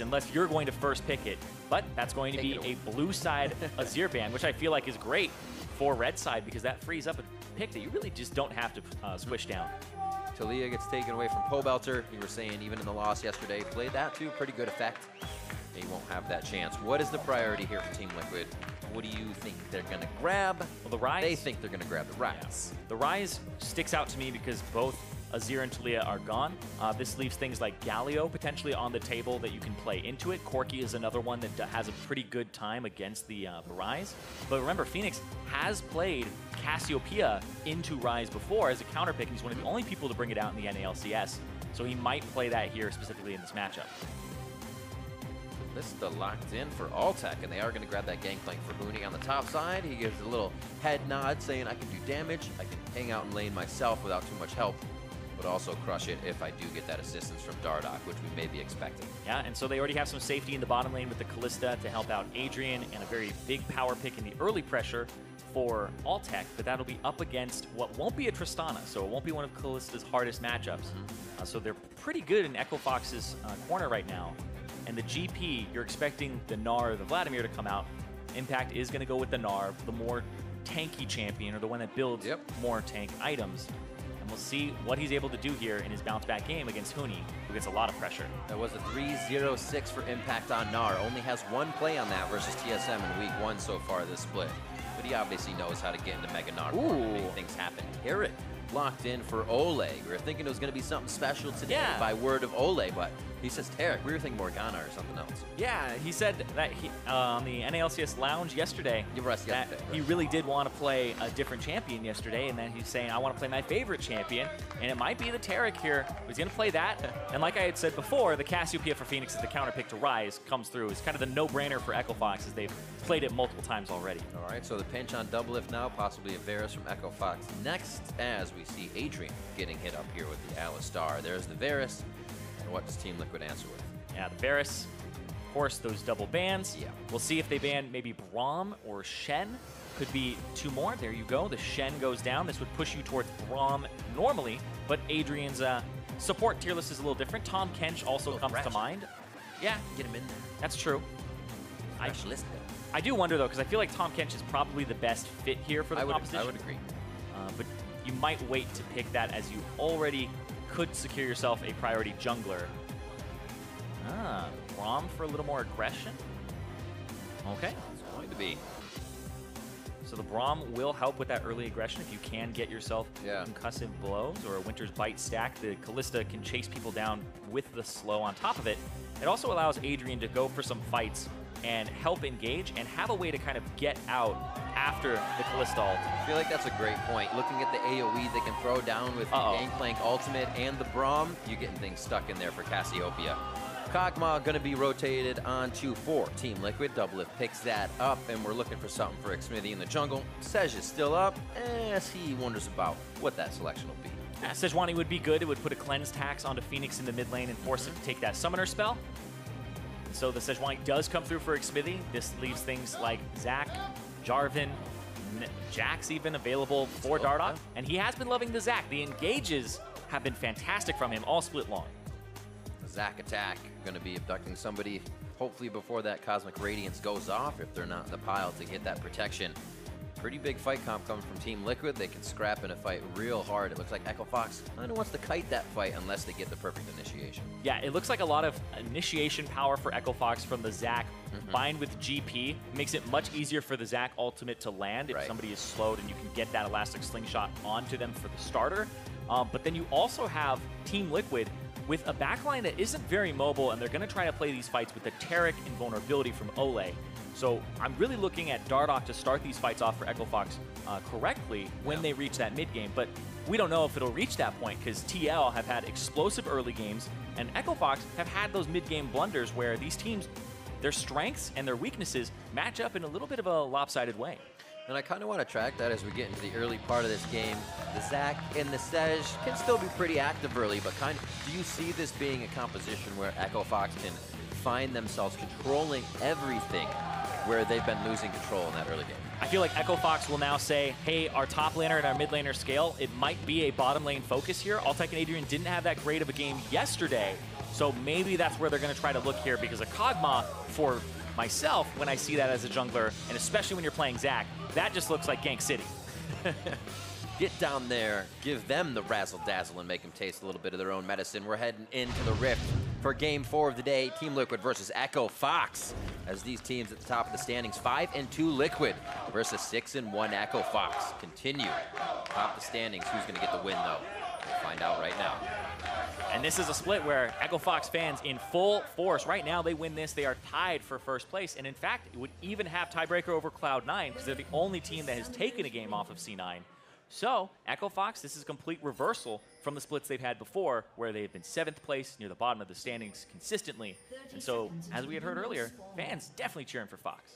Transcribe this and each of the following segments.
unless you're going to first pick it. But that's going to be a blue side Azir ban, which I feel like is great for red side because that frees up a pick that you really just don't have to squish down. Taliyah gets taken away from Pobelter. You were saying even in the loss yesterday, played that to pretty good effect. They won't have that chance. What is the priority here for Team Liquid? What do you think they're going to grab? Well, the Ryze. They think they're going to grab the Ryze. Yeah. The Ryze sticks out to me because both Azir and Taliyah are gone. This leaves things like Galio potentially on the table that you can play into it. Corki is another one that has a pretty good time against the Ryze. But remember, Fenix has played Cassiopeia into Ryze before as a counter pick. He's one of the only people to bring it out in the NALCS. So he might play that here specifically in this matchup. Kalista locked in for Altec, and they are going to grab that Gangplank for Huni on the top side. He gives a little head nod saying, I can do damage, I can hang out in lane myself without too much help, but also crush it if I do get that assistance from Dardoch, which we may be expecting. Yeah, and so they already have some safety in the bottom lane with the Kalista to help out Adrian, and a very big power pick in the early pressure for Altec, but that'll be up against what won't be a Tristana, so it won't be one of Kalista's hardest matchups. So they're pretty good in Echo Fox's corner right now. And the GP, you're expecting the Gnar or the Vladimir to come out. Impact is going to go with the Gnar, the more tanky champion, or the one that builds more tank items. And we'll see what he's able to do here in his bounce-back game against Huni, who gets a lot of pressure. That was a 3-0-6 for Impact on Gnar. Only has one play on that versus TSM in week 1 so far this split. But he obviously knows how to get into Mega Gnar and make things happen. Taric locked in for Olleh. We were thinking it was going to be something special today by word of Olleh, but he says Taric. We were thinking Morgana or something else. Yeah, he said that he, on the NALCS lounge yesterday, that he really did want to play a different champion yesterday, and then he's saying, I want to play my favorite champion, and it might be the Taric here. He's going to play that, and like I had said before, the Cassiopeia for Fenix as the counter pick to Ryze comes through. It's kind of the no-brainer for Echo Fox as they've played it multiple times already. All right, so the pinch on DoubleLift now, possibly a Varus from Echo Fox next, as we see Adrian getting hit up here with the Alistar. There's the Varus. And what does Team Liquid answer with? Yeah, the Varus, of course, those double bans. Yeah. We'll see if they ban maybe Braum or Shen. Could be 2 more. There you go. The Shen goes down. This would push you towards Braum normally, but Adrian's support tier list is a little different. Tahm Kench also comes to mind. Yeah. Get him in there. That's true. I do wonder, though, because I feel like Tahm Kench is probably the best fit here for the composition. I would agree. But you might wait to pick that as you already could secure yourself a priority jungler. Braum for a little more aggression. Okay. It's going to be. So the Braum will help with that early aggression if you can get yourself concussive blows or a Winter's Bite stack. The Kalista can chase people down with the slow on top of it. It also allows Adrian to go for some fights and help engage and have a way to kind of get out after the Kalista ult. I feel like that's a great point. Looking at the AoE they can throw down with the Gangplank ultimate and the Braum, you're getting things stuck in there for Cassiopeia. Kog'Maw going to be rotated onto 4 Team Liquid. DoubleLift picks that up, and we're looking for something for Xmithie in the jungle. Sej is still up, as he wonders about what that selection will be. Sejuani would be good. It would put a cleanse tax onto Fenix in the mid lane and force it to take that summoner spell. So the Sejuani does come through for Xmithie. This leaves things like Zac, Jarvan, Jax even available for Dardoch. And he has been loving the Zac. The engages have been fantastic from him all split long. The Zac attack going to be abducting somebody hopefully before that Cosmic Radiance goes off if they're not in the pile to get that protection. Pretty big fight comp coming from Team Liquid. They can scrap in a fight real hard. It looks like Echo Fox kind of wants to kite that fight unless they get the perfect initiation. Yeah, it looks like a lot of initiation power for Echo Fox from the Zac combined with GP makes it much easier for the Zac ultimate to land if somebody is slowed and you can get that elastic slingshot onto them for the starter. But then you also have Team Liquid with a backline that isn't very mobile, and they're going to try to play these fights with the Taric invulnerability from Olleh. So I'm really looking at Dardoch to start these fights off for Echo Fox correctly when they reach that mid game. But we don't know if it'll reach that point because TL have had explosive early games, and Echo Fox have had those mid game blunders where these teams, their strengths and their weaknesses match up in a little bit of a lopsided way. And I kind of want to track that as we get into the early part of this game. The Zac and the Sej can still be pretty active early, but do you see this being a composition where Echo Fox can find themselves controlling everything where they've been losing control in that early game? I feel like Echo Fox will now say, hey, our top laner and our mid laner scale, it might be a bottom lane focus here. Altec and Adrian didn't have that great of a game yesterday, So maybe that's where they're going to try to look here, because a Kog'Maw, for myself, when I see that as a jungler, and especially when you're playing Zac, that just looks like Gank City. Get down there, give them the razzle-dazzle, and make them taste a little bit of their own medicine. We're heading into the Rift for Game 4 of the day. Team Liquid versus Echo Fox. As these teams at the top of the standings, 5-2 Liquid versus 6-1 Echo Fox. Continue. Top of the standings, who's going to get the win, though? We'll find out right now. And this is a split where Echo Fox fans in full force. Right now, they win this. They are tied for first place. And in fact, it would even have tiebreaker over Cloud9 because they're the only team that has taken a game off of C9. So, Echo Fox, this is a complete reversal from the splits they've had before, where they've been 7th place near the bottom of the standings consistently. And so, as we had heard earlier, fans definitely cheering for Fox.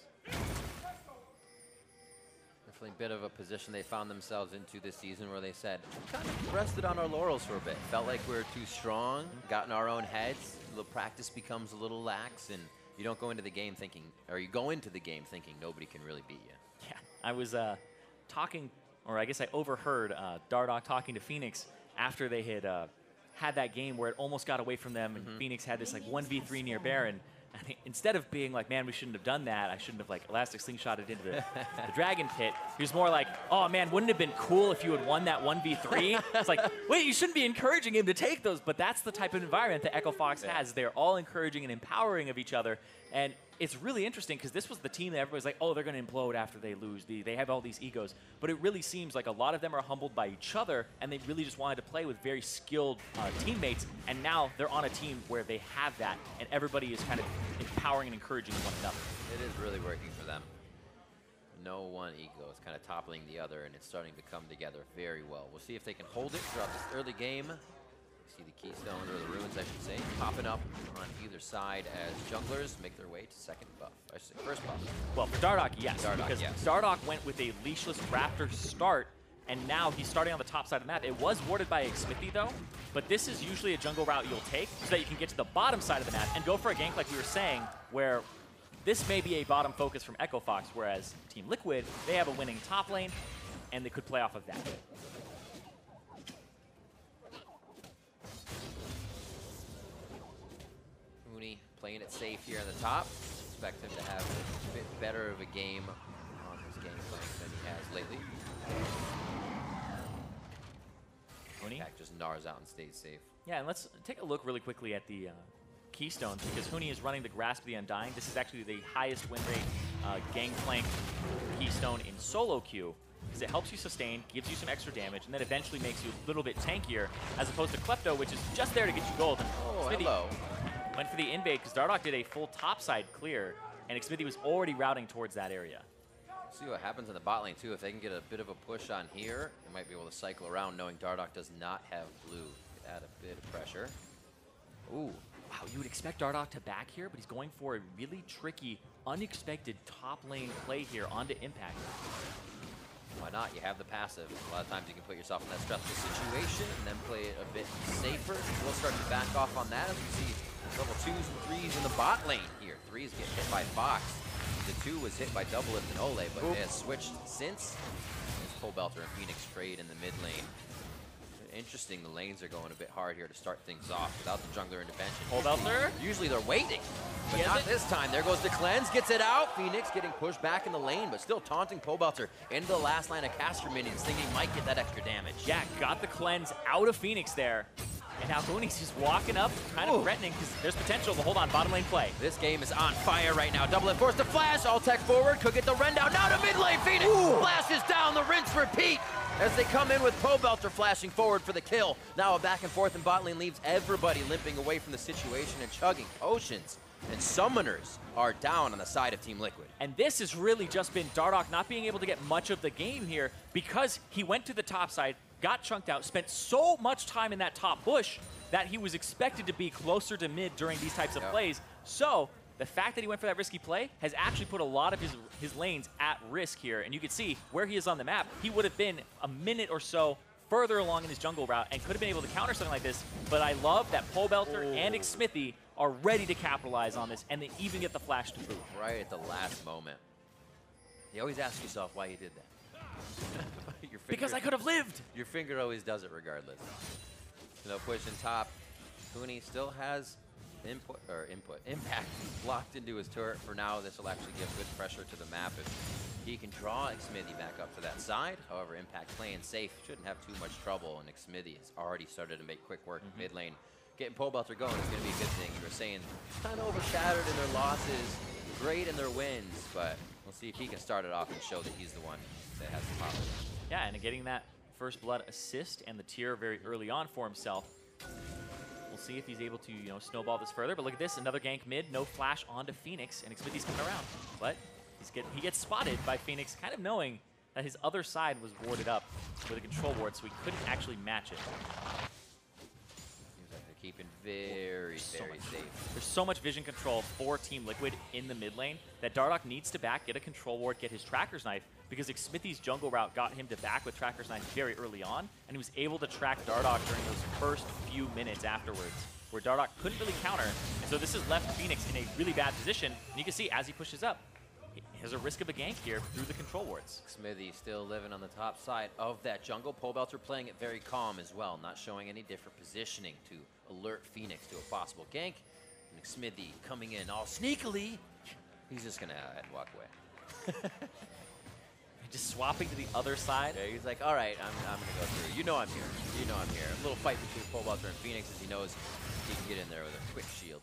Definitely a bit of a position they found themselves into this season where they said, kind of rested on our laurels for a bit. Felt like we were too strong, got in our own heads. The practice becomes a little lax, and you don't go into the game thinking, or you go into the game thinking nobody can really beat you. Yeah, I was talking, or I guess I overheard Dardoch talking to Fenix after they had had that game where it almost got away from them, and Fenix had this like 1v3 near Baron. And instead of being like, man, we shouldn't have done that, I shouldn't have like elastic slingshotted into the dragon pit, he was more like, oh man, wouldn't it have been cool if you had won that 1v3? It's like, wait, you shouldn't be encouraging him to take those, but that's the type of environment that Echo Fox has. They're all encouraging and empowering of each other, and it's really interesting because this was the team that everybody's like, oh, they're going to implode after they lose. They have all these egos. But it really seems like a lot of them are humbled by each other, and they really just wanted to play with very skilled teammates. And now they're on a team where they have that, and everybody is kind of empowering and encouraging one another. It is really working for them. No one ego is kind of toppling the other, and it's starting to come together very well. We'll see if they can hold it throughout this early game. See the keystone, or the ruins, I should say, popping up on either side as junglers make their way to second buff. I should say first buff. Well, for Dardoch, yes. Because Dardoch went with a leashless Raptor start, and now he's starting on the top side of the map. It was warded by Xmithie, though, but this is usually a jungle route you'll take so that you can get to the bottom side of the map and go for a gank like we were saying, where this may be a bottom focus from Echo Fox, whereas Team Liquid, they have a winning top lane, and they could play off of that. Huni playing it safe here on the top. Expect him to have a bit better of a game on his Gangplank than he has lately. Huni just gnars out and stays safe. Yeah, and let's take a look really quickly at the keystones, because Huni is running the Grasp of the Undying. This is actually the highest win rate Gangplank keystone in solo queue, because it helps you sustain, gives you some extra damage, and then eventually makes you a little bit tankier, as opposed to Klepto, which is just there to get you gold. And hello. Went for the invade because Dardoch did a full topside clear, and Xmithie was already routing towards that area. See what happens in the bot lane, too. If they can get a bit of a push on here, they might be able to cycle around, knowing Dardoch does not have blue. Add a bit of pressure. Ooh. Wow, you would expect Dardoch to back here, but he's going for a really tricky, unexpected top lane play here onto Impact. Why not? You have the passive. A lot of times you can put yourself in that stressful situation and then play it a bit safer. We'll start to back off on that as we see level 2s and 3s in the bot lane here. 3s get hit by Fox. The 2 was hit by DoubleLift and Olleh, but they have switched since. There's Pobelter and Fenix trade in the mid lane. Interesting, the lanes are going a bit hard here to start things off without the jungler intervention. Pobelter? Usually they're waiting, but not this time. There goes the cleanse, gets it out. Fenix getting pushed back in the lane, but still taunting Pobelter into the last line of caster minions, thinking he might get that extra damage. Yeah, got the cleanse out of Fenix there. And now Huni's just walking up, kind of threatening, because there's potential to hold on bottom lane play. This game is on fire right now. DoubleLift forced to flash. Altec forward, could get the run down. Now to mid lane, Fenix flashes down, the rinse repeat. As they come in with Pobelter flashing forward for the kill. Now a back and forth in bot lane leaves everybody limping away from the situation and chugging potions. And summoners are down on the side of Team Liquid. And this has really just been Dardoch not being able to get much of the game here because he went to the top side, got chunked out, spent so much time in that top bush that he was expected to be closer to mid during these types of plays. So the fact that he went for that risky play has actually put a lot of his lanes at risk here. And you can see where he is on the map. He would have been a minute or so further along in his jungle route and could have been able to counter something like this. But I love that Pobelter and Xmithie are ready to capitalize on this, and they even get the flash to boot. Right at the last moment. You always ask yourself why you did that. Because I could have lived. Your finger always does it regardless. No push in top. Huni still has Impact locked into his turret for now. This will actually give good pressure to the map if he can draw Xmithie back up to that side. However, Impact playing safe shouldn't have too much trouble, and Xmithie has already started to make quick work mid lane. Getting Pobelter going is going to be a good thing. You were saying kind of overshadowed in their losses, great in their wins, but we'll see if he can start it off and show that he's the one that has the power. Yeah, and getting that first blood assist and the tier very early on for himself. We'll see if he's able to, snowball this further. But look at this, another gank mid, no flash onto Fenix, and Xmithie's coming around. But he gets spotted by Fenix, kind of knowing that his other side was warded up with a control ward, so he couldn't actually match it. Seems like they're keeping very safe. There's so much vision control for Team Liquid in the mid lane that Dardoch needs to back, get a control ward, get his Tracker's Knife, because Xmithie's jungle route got him to back with Tracker's Knife very early on, and he was able to track Dardoch during those first few minutes afterwards, where Dardoch couldn't really counter. And so this has left Fenix in a really bad position, and you can see as he pushes up, he has a risk of a gank here through the control wards. Xmithie still living on the top side of that jungle. Pobelter playing it very calm as well, not showing any different positioning to alert Fenix to a possible gank. And Xmithie coming in all sneakily. He's just going to walk away. Just swapping to the other side. Yeah, he's like, all right, I'm going to go through. You know I'm here. You know I'm here. A little fight between Pobelter and Fenix as he knows he can get in there with a quick shield.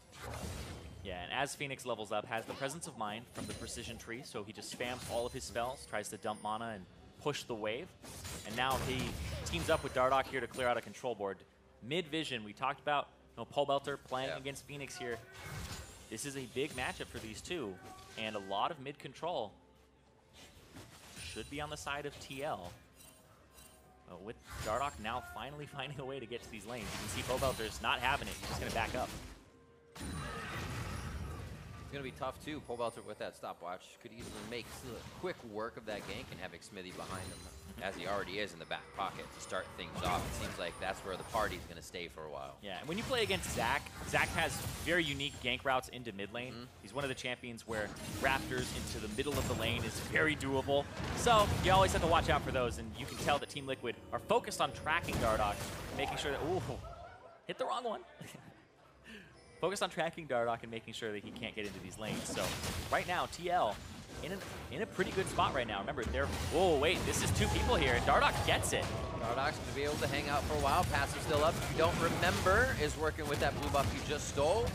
Yeah, and as Fenix levels up, has the presence of mind from the precision tree, so he just spams all of his spells, tries to dump mana and push the wave. And now he teams up with Dardoch here to clear out a control board. Mid-vision, we talked about Pobelter playing against Fenix here. This is a big matchup for these two, and a lot of mid-control should be on the side of TL. With Dardoch now finally finding a way to get to these lanes. You can see Pobelter's not having it. He's just going to back up. It's going to be tough, too. Pobelter with that stopwatch could easily make quick work of that gank and have Xmithie behind him, as he already is in the back pocket to start things off. It seems like that's where the party's going to stay for a while. Yeah, and when you play against Zach has very unique gank routes into mid lane. He's one of the champions where Raptors into the middle of the lane is very doable. So you always have to watch out for those, and you can tell that Team Liquid are focused on tracking Dardoch, making sure that, ooh, hit the wrong one. Focused on tracking Dardoch and making sure that he can't get into these lanes. So right now, TL in a pretty good spot right now. Remember, whoa, wait, this is two people here, and Dardoch gets it. Dardoch's going to be able to hang out for a while. Passive still up. If you don't remember, is working with that blue buff you just stole.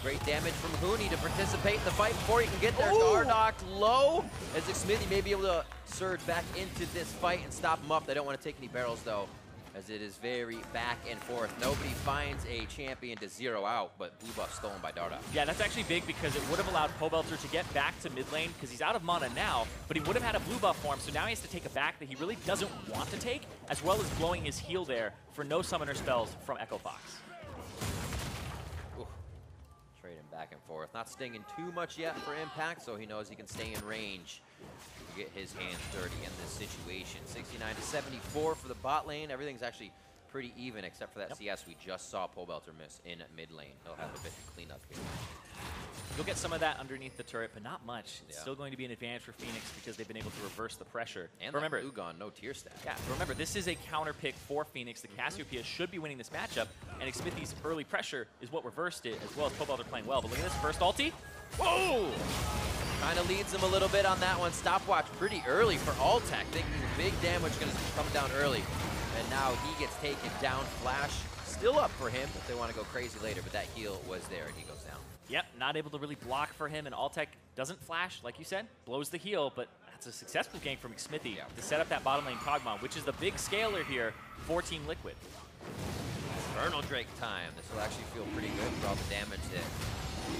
Great damage from Huni to participate in the fight before he can get there. Dardoch low, as Xmithie may be able to surge back into this fight and stop him up. They don't want to take any barrels, though, as it is very back and forth. Nobody finds a champion to zero out, but blue buff stolen by Dardoch. Yeah, that's actually big because it would have allowed Pobelter to get back to mid lane because he's out of mana now, but he would have had a blue buff for him, so now he has to take a back that he really doesn't want to take, as well as blowing his heal there for no summoner spells from Echo Fox. Trading back and forth. Not stinging too much yet for Impact, so he knows he can stay in range to get his hands dirty in this situation. 69 to 74 for the bot lane. Everything's actually pretty even except for that CS we just saw Pobelter miss in mid lane. He'll have a bit to clean up here. You'll get some of that underneath the turret, but not much. It's still going to be an advantage for Fenix because they've been able to reverse the pressure. And remember, Ugon, no tier stat. Yeah, remember, this is a counter pick for Fenix. The Cassiopeia should be winning this matchup, and Xmithie's early pressure is what reversed it, as well as Pobelter playing well. But look at this first ulti. Whoa! Kind of leads him a little bit on that one. Stopwatch pretty early for Altec, thinking big damage going to come down early. And now he gets taken down. Flash still up for him if they want to go crazy later, but that heal was there and he goes down. Yep, not able to really block for him, and Altec doesn't flash, like you said, blows the heal, but that's a successful gank from Xmithie to set up that bottom lane Kog'Maw, which is the big scaler here for Team Liquid. Infernal Drake time. This will actually feel pretty good for all the damage that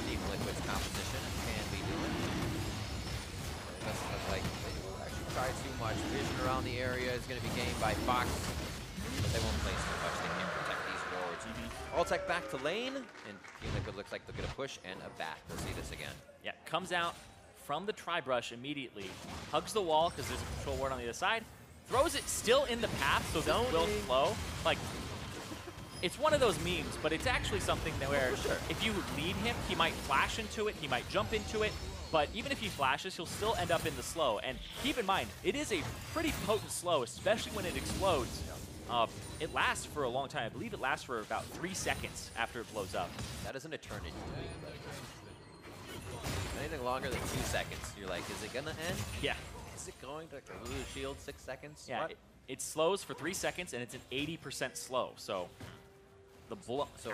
Team Liquid's composition can be doing. It doesn't look like they will actually try too much. Vision around the area is going to be gained by Fox, but they won't place too much. They can't protect these wards. Altec back to lane, and Team Liquid looks like they'll get a push and a back. We'll see this again. Yeah, comes out from the tri-brush immediately, hugs the wall because there's a control ward on the other side, throws it still in the path so this will flow. Like, it's one of those memes, but it's actually something that where if you lead him, he might flash into it, he might jump into it, but even if he flashes, he'll still end up in the slow. And keep in mind, it is a pretty potent slow, especially when it explodes. It lasts for a long time. I believe it lasts for about 3 seconds after it blows up. That is an eternity. Anything longer than 2 seconds, you're like, is it gonna end? Yeah. Is it going to lose shield 6 seconds? Yeah, it slows for 3 seconds, and it's an 80% slow. So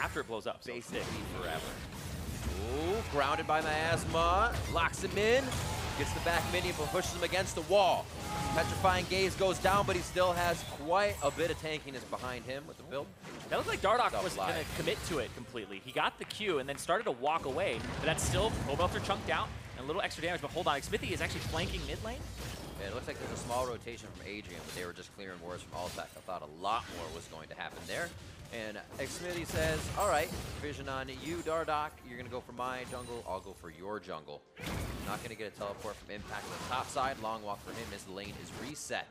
after it blows up, basically forever. Ooh, grounded by Miasma, locks him in, gets the back minion, but pushes him against the wall. Petrifying Gaze goes down, but he still has quite a bit of tankiness behind him with the build. That looked like Dardoch was going to commit to it completely. He got the Q and then started to walk away, but that's still Pobelter chunked out and a little extra damage. But hold on, Xmithie is actually flanking mid lane. Yeah, it looks like there's a small rotation from Adrian, but they were just clearing wards from Altec. I thought a lot more was going to happen there. And Xmithie says, all right, vision on you, Dardoch. You're going to go for my jungle. I'll go for your jungle. Not going to get a teleport from Impact on the top side. Long walk for him as the lane is reset.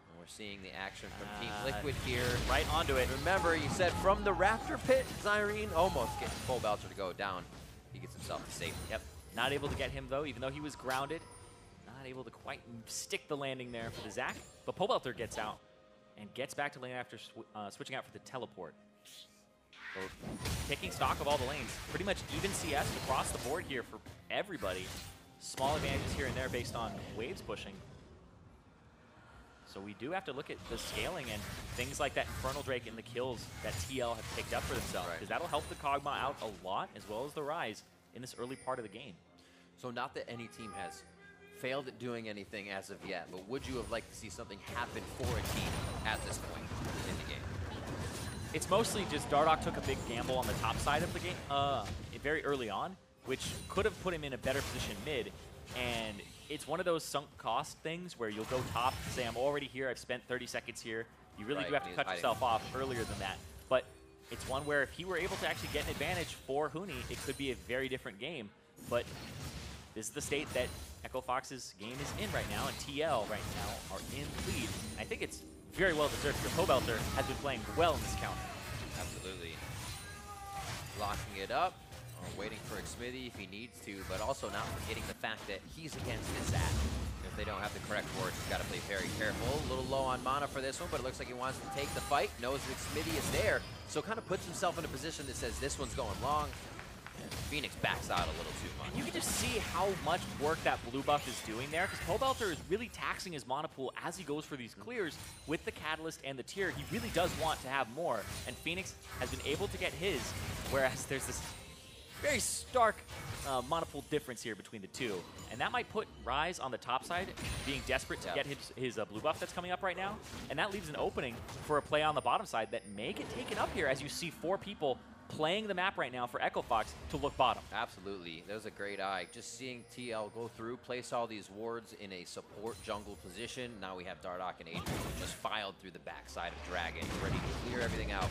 And we're seeing the action from Team Liquid here. Right onto it. Remember, you said from the Raptor Pit, Zirene almost getting Pobelter to go down. He gets himself to safety. Yep. Not able to get him, though, even though he was grounded. Not able to quite stick the landing there for the Zac. But Pobelter gets out and gets back to lane after switching out for the teleport. So taking stock of all the lanes. Pretty much even CS across the board here for everybody. Small advantages here and there based on waves pushing. So we do have to look at the scaling and things like that Infernal Drake and the kills that TL have picked up for themselves. Because that'll help the Kog'Maw out a lot, as well as the Ryze in this early part of the game. So not that any team has failed at doing anything as of yet, but would you have liked to see something happen for a team at this point in the game? It's mostly just Dardoch took a big gamble on the top side of the game very early on, which could have put him in a better position mid. And it's one of those sunk cost things where you'll go top, say, I'm already here, I've spent 30 seconds here. You really do have to cut yourself off earlier than that. But it's one where if he were able to actually get an advantage for Huni, it could be a very different game. But this is the state that Echo Fox's game is in right now, and TL right now are in the lead. I think it's very well deserved because Pobelter has been playing well in this counter. Absolutely. Locking it up, waiting for Xmithie if he needs to, but also not forgetting the fact that he's against his Zac. If they don't have the correct wards, he's got to play very careful. A little low on mana for this one, but it looks like he wants to take the fight, knows that Xmithie is there, so kind of puts himself in a position that says this one's going long. Fenix backs out a little too much. And you can just see how much work that blue buff is doing there, because Pobelter is really taxing his mana pool as he goes for these clears with the Catalyst and the Tier. He really does want to have more, and Fenix has been able to get his, whereas there's this very stark mana pool difference here between the two. And that might put Ryze on the top side, being desperate to get his blue buff that's coming up right now, and that leaves an opening for a play on the bottom side that may get taken up here as you see 4 people playing the map right now for Echo Fox to look bottom. Absolutely. That was a great eye. Just seeing TL go through, place all these wards in a support jungle position. Now we have Dardoch and Adrian who just filed through the backside of Dragon, ready to clear everything out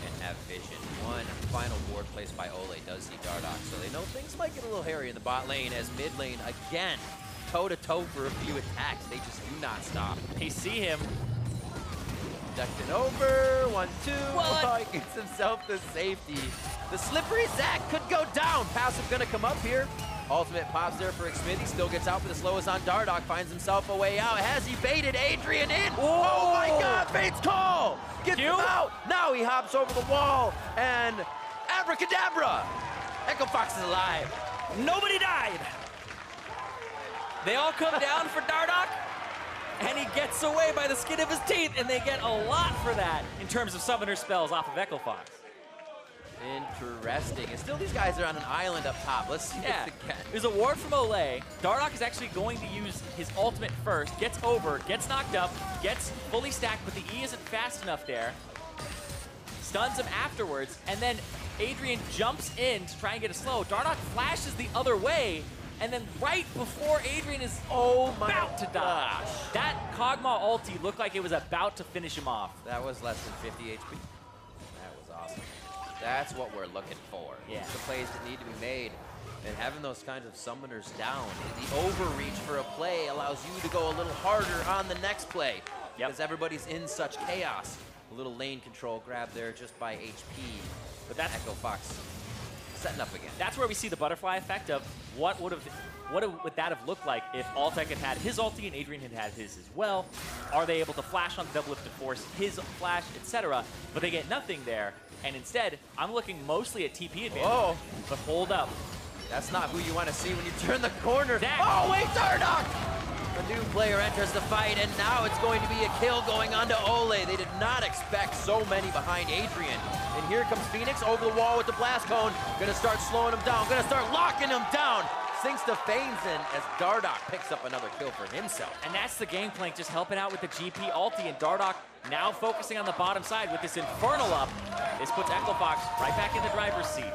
and have vision. One final ward placed by Olleh does see Dardoch, so they know things might get a little hairy in the bot lane as mid lane again toe-to-toe for a few attacks. They just do not stop. They see him. Ducked it over, 1-2, oh, he gets himself the safety. The slippery Zac could go down. Passive gonna come up here. Ultimate pops there for Xmithie, still gets out, but the slow is on Dardoch, finds himself a way out. Has he baited Adrian in? Oh my God, Fate's call! Gets him out! Now he hops over the wall, and abracadabra! Echo Fox is alive. Nobody died. They all come down for Dardoch, and he gets away by the skin of his teeth, and they get a lot for that in terms of summoner spells off of Echo Fox. Interesting. And still these guys are on an island up top. Let's see this again. There's a ward from Olleh. Dardoch is actually going to use his ultimate first, gets over, gets knocked up, gets fully stacked, but the E isn't fast enough there. Stuns him afterwards, and then Adrian jumps in to try and get a slow. Dardoch flashes the other way, and then right before Adrian is about to die, that Kog'Maw ulti looked like it was about to finish him off. That was less than 50 HP. That was awesome. That's what we're looking for. Yeah. The plays that need to be made. And having those kinds of summoners down, the overreach for a play allows you to go a little harder on the next play. Because everybody's in such chaos. A little lane control grab there just by HP. But that's Echo Fox setting up again. That's where we see the butterfly effect of what would that have looked like if Altec had had his ulti and Adrian had had his as well. Are they able to flash on DoubleLift to force his flash, etc.? But they get nothing there. And instead, I'm looking mostly at TP advantage. Whoa. But hold up. That's not who you want to see when you turn the corner. Zach. Oh, wait, Dardoch! A new player enters the fight, and now it's going to be a kill going on to Olleh. They did not expect so many behind Adrian. And here comes Fenix over the wall with the blast cone. Gonna start slowing him down, gonna start locking him down. Sinks the Fanes in as Dardoch picks up another kill for himself. And that's the Gangplank just helping out with the GP ulti, and Dardoch now focusing on the bottom side with this Infernal up. This puts EchoFox right back in the driver's seat.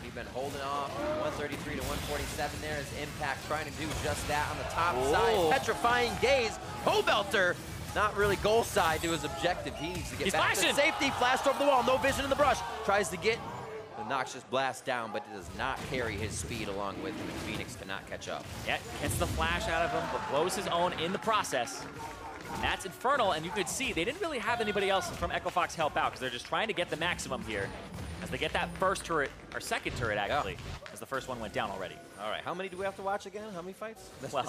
He's been holding off 133 to 147 there as Impact trying to do just that on the top side. Petrifying gaze. Pobelter not really goal side to his objective. He needs to get back to safety. Flashed over the wall. No vision in the brush. Tries to get the Noxious Blast down, but does not carry his speed along with him, and Fenix cannot catch up. Yeah, gets the flash out of him, but blows his own in the process. And that's Infernal, and you could see they didn't really have anybody else from EchoFox help out because they're just trying to get the maximum here as they get that first turret, or second turret actually, as the first one went down already. All right, how many do we have to watch again? How many fights? Let's watch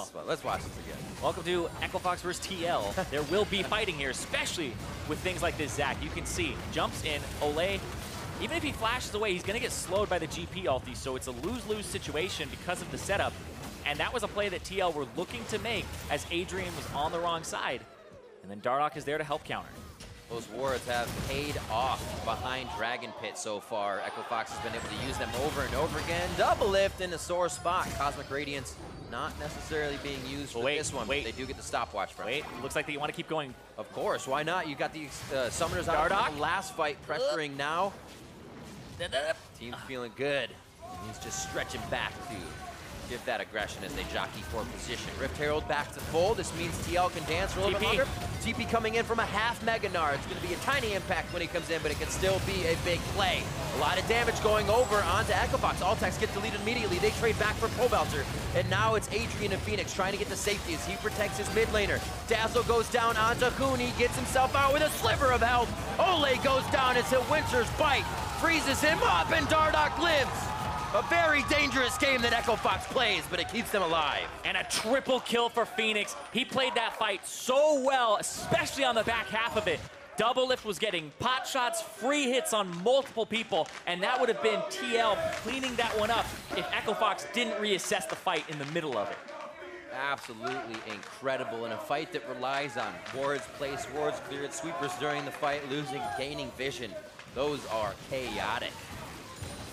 this again. Welcome to EchoFox versus TL. There will be fighting here, especially with things like this Zach. You can see, jumps in, Olleh, even if he flashes away, he's gonna get slowed by the GP ulti, so it's a lose-lose situation because of the setup. And that was a play that TL were looking to make as Adrian was on the wrong side. And then Dardoch is there to help counter. Those wards have paid off behind Dragon Pit so far. EchoFox has been able to use them over and over again. DoubleLift in a sore spot. Cosmic Radiance not necessarily being used for this one, but they do get the stopwatch from it. Looks like they want to keep going. Of course, why not? You got the summoners out of the last fight pressuring now. Team's feeling good. He's just stretching back to give that aggression as they jockey for position. Rift Herald back to full. This means TL can dance for a little bit longer. TP coming in from a half Mega Gnar. It's going to be a tiny impact when he comes in, but it can still be a big play. A lot of damage going over onto EchoFox. Altec gets deleted immediately. They trade back for Pobelter. And now it's Adrian and Fenix trying to get the safety as he protects his mid laner. Dazzle goes down onto Huni, gets himself out with a sliver of health. Olleh goes down as Winter's Bite freezes him up, and Dardoch lives. A very dangerous game that EchoFox plays, but it keeps them alive. And a triple kill for Fenix. He played that fight so well, especially on the back half of it. DoubleLift was getting pot shots, free hits on multiple people, and that would have been TL cleaning that one up if EchoFox didn't reassess the fight in the middle of it. Absolutely incredible in a fight that relies on wards placed, wards cleared, sweepers during the fight, losing, gaining vision. Those are chaotic.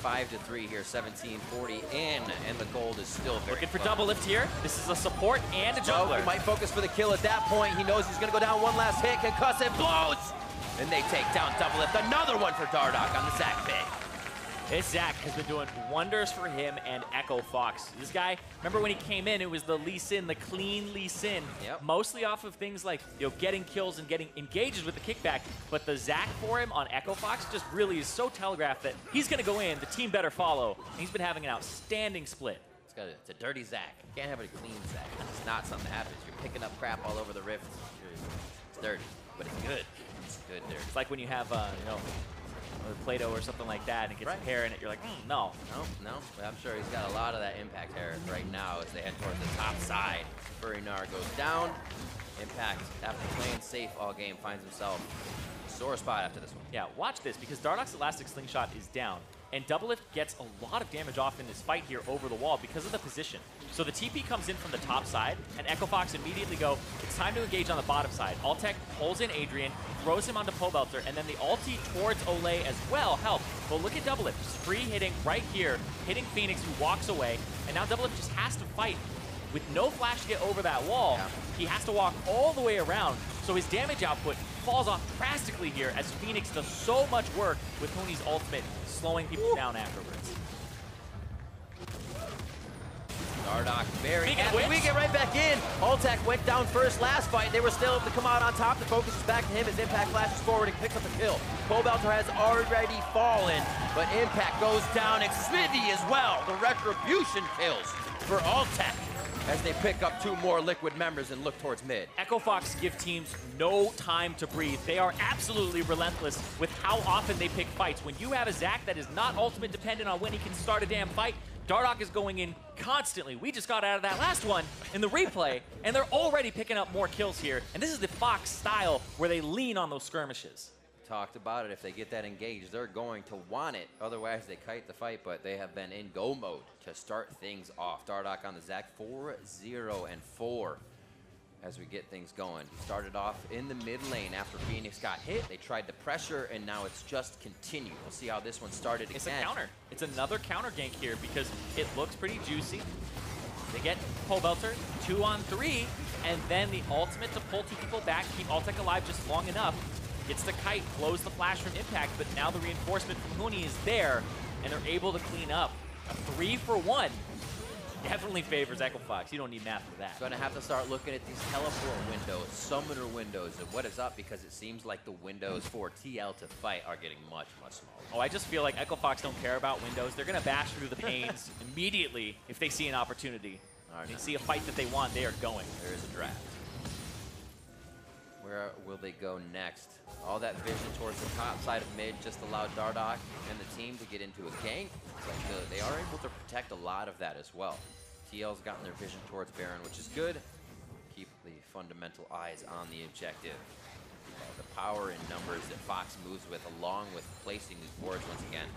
5-3 here, 17-40 in, and the gold is still very looking for DoubleLift here. This is a support and a jungler. He might focus for the kill at that point. He knows he's going to go down one last hit. Concussive blows! And they take down DoubleLift. Another one for Dardoch on the Zac pick. This Zac has been doing wonders for him and EchoFox. This guy, remember when he came in, it was the Lee Sin, the clean Lee Sin. Yep. Mostly off of things like getting kills and getting engages with the kickback. But the Zac for him on EchoFox just really is so telegraphed that he's going to go in, the team better follow. And he's been having an outstanding split. It's a dirty Zac. You can't have a clean Zac. It's not something that happens. You're picking up crap all over the rift. It's dirty, but it's good. It's good dirty. It's like when you have, Play-Doh or something like that, and it gets some hair in it, you're like, no. No. But I'm sure he's got a lot of that impact hair right now as they head towards the top side. Gnar goes down. Impact, after playing safe all game, finds himself a sore spot after this one. Yeah, watch this, because Dardoch's elastic slingshot is down, and DoubleLift gets a lot of damage off in this fight here over the wall because of the position. So the TP comes in from the top side, and EchoFox immediately go, it's time to engage on the bottom side. Altec pulls in Adrian, throws him onto Pobelter, and then the ulti towards Olleh as well helps. But look at DoubleLift, just free hitting right here, hitting Fenix, who walks away, and now DoubleLift just has to fight. With no flash to get over that wall, he has to walk all the way around, so his damage output falls off drastically here as Fenix does so much work with Huni's ultimate, slowing people down afterwards. Dardoch very happy. We get right back in. Altec went down first last fight. They were still able to come out on top. The focus is back to him as Impact flashes forward and picks up the kill. Pobelter has already fallen, but Impact goes down. Xmithie as well. The retribution kills for Altec. as they pick up 2 more Liquid members and look towards mid. EchoFox give teams no time to breathe. They are absolutely relentless with how often they pick fights. When you have a Zac that is not ultimate dependent on when he can start a damn fight, Dardoch is going in constantly. We just got out of that last one in the replay, and they're already picking up more kills here. And this is the Fox style where they lean on those skirmishes. Talked about it. If they get that engaged, they're going to want it. Otherwise, they kite the fight, but they have been in go mode to start things off. Dardoch on the Zac, 4-0-4 as we get things going. He started off in the mid lane after Fenix got hit. They tried to pressure, and now it's just continued. We'll see how this one started It's again. a counter. It's another counter gank here because it looks pretty juicy. They get Pobelter, 2-on-3, and then the ultimate to pull 2 people back, keep Altec alive just long enough. Gets the kite, blows the flash from impact, but now the reinforcement from Huni is there, and they're able to clean up. A 3-for-1 definitely favors EchoFox. You don't need math for that. Going to have to start looking at these teleport windows, summoner windows, and what is up, because it seems like the windows for TL to fight are getting much, much smaller. Oh, I just feel like EchoFox don't care about windows. They're going to bash through the panes immediately if they see an opportunity. They see a fight that they want, they are going. There is a draft. Where will they go next? All that vision towards the top side of mid just allowed Dardoch and the team to get into a gank. But they are able to protect a lot of that as well. TL's gotten their vision towards Baron, which is good. Keep the fundamental eyes on the objective. The power in numbers that Fox moves with, along with placing these wards once again.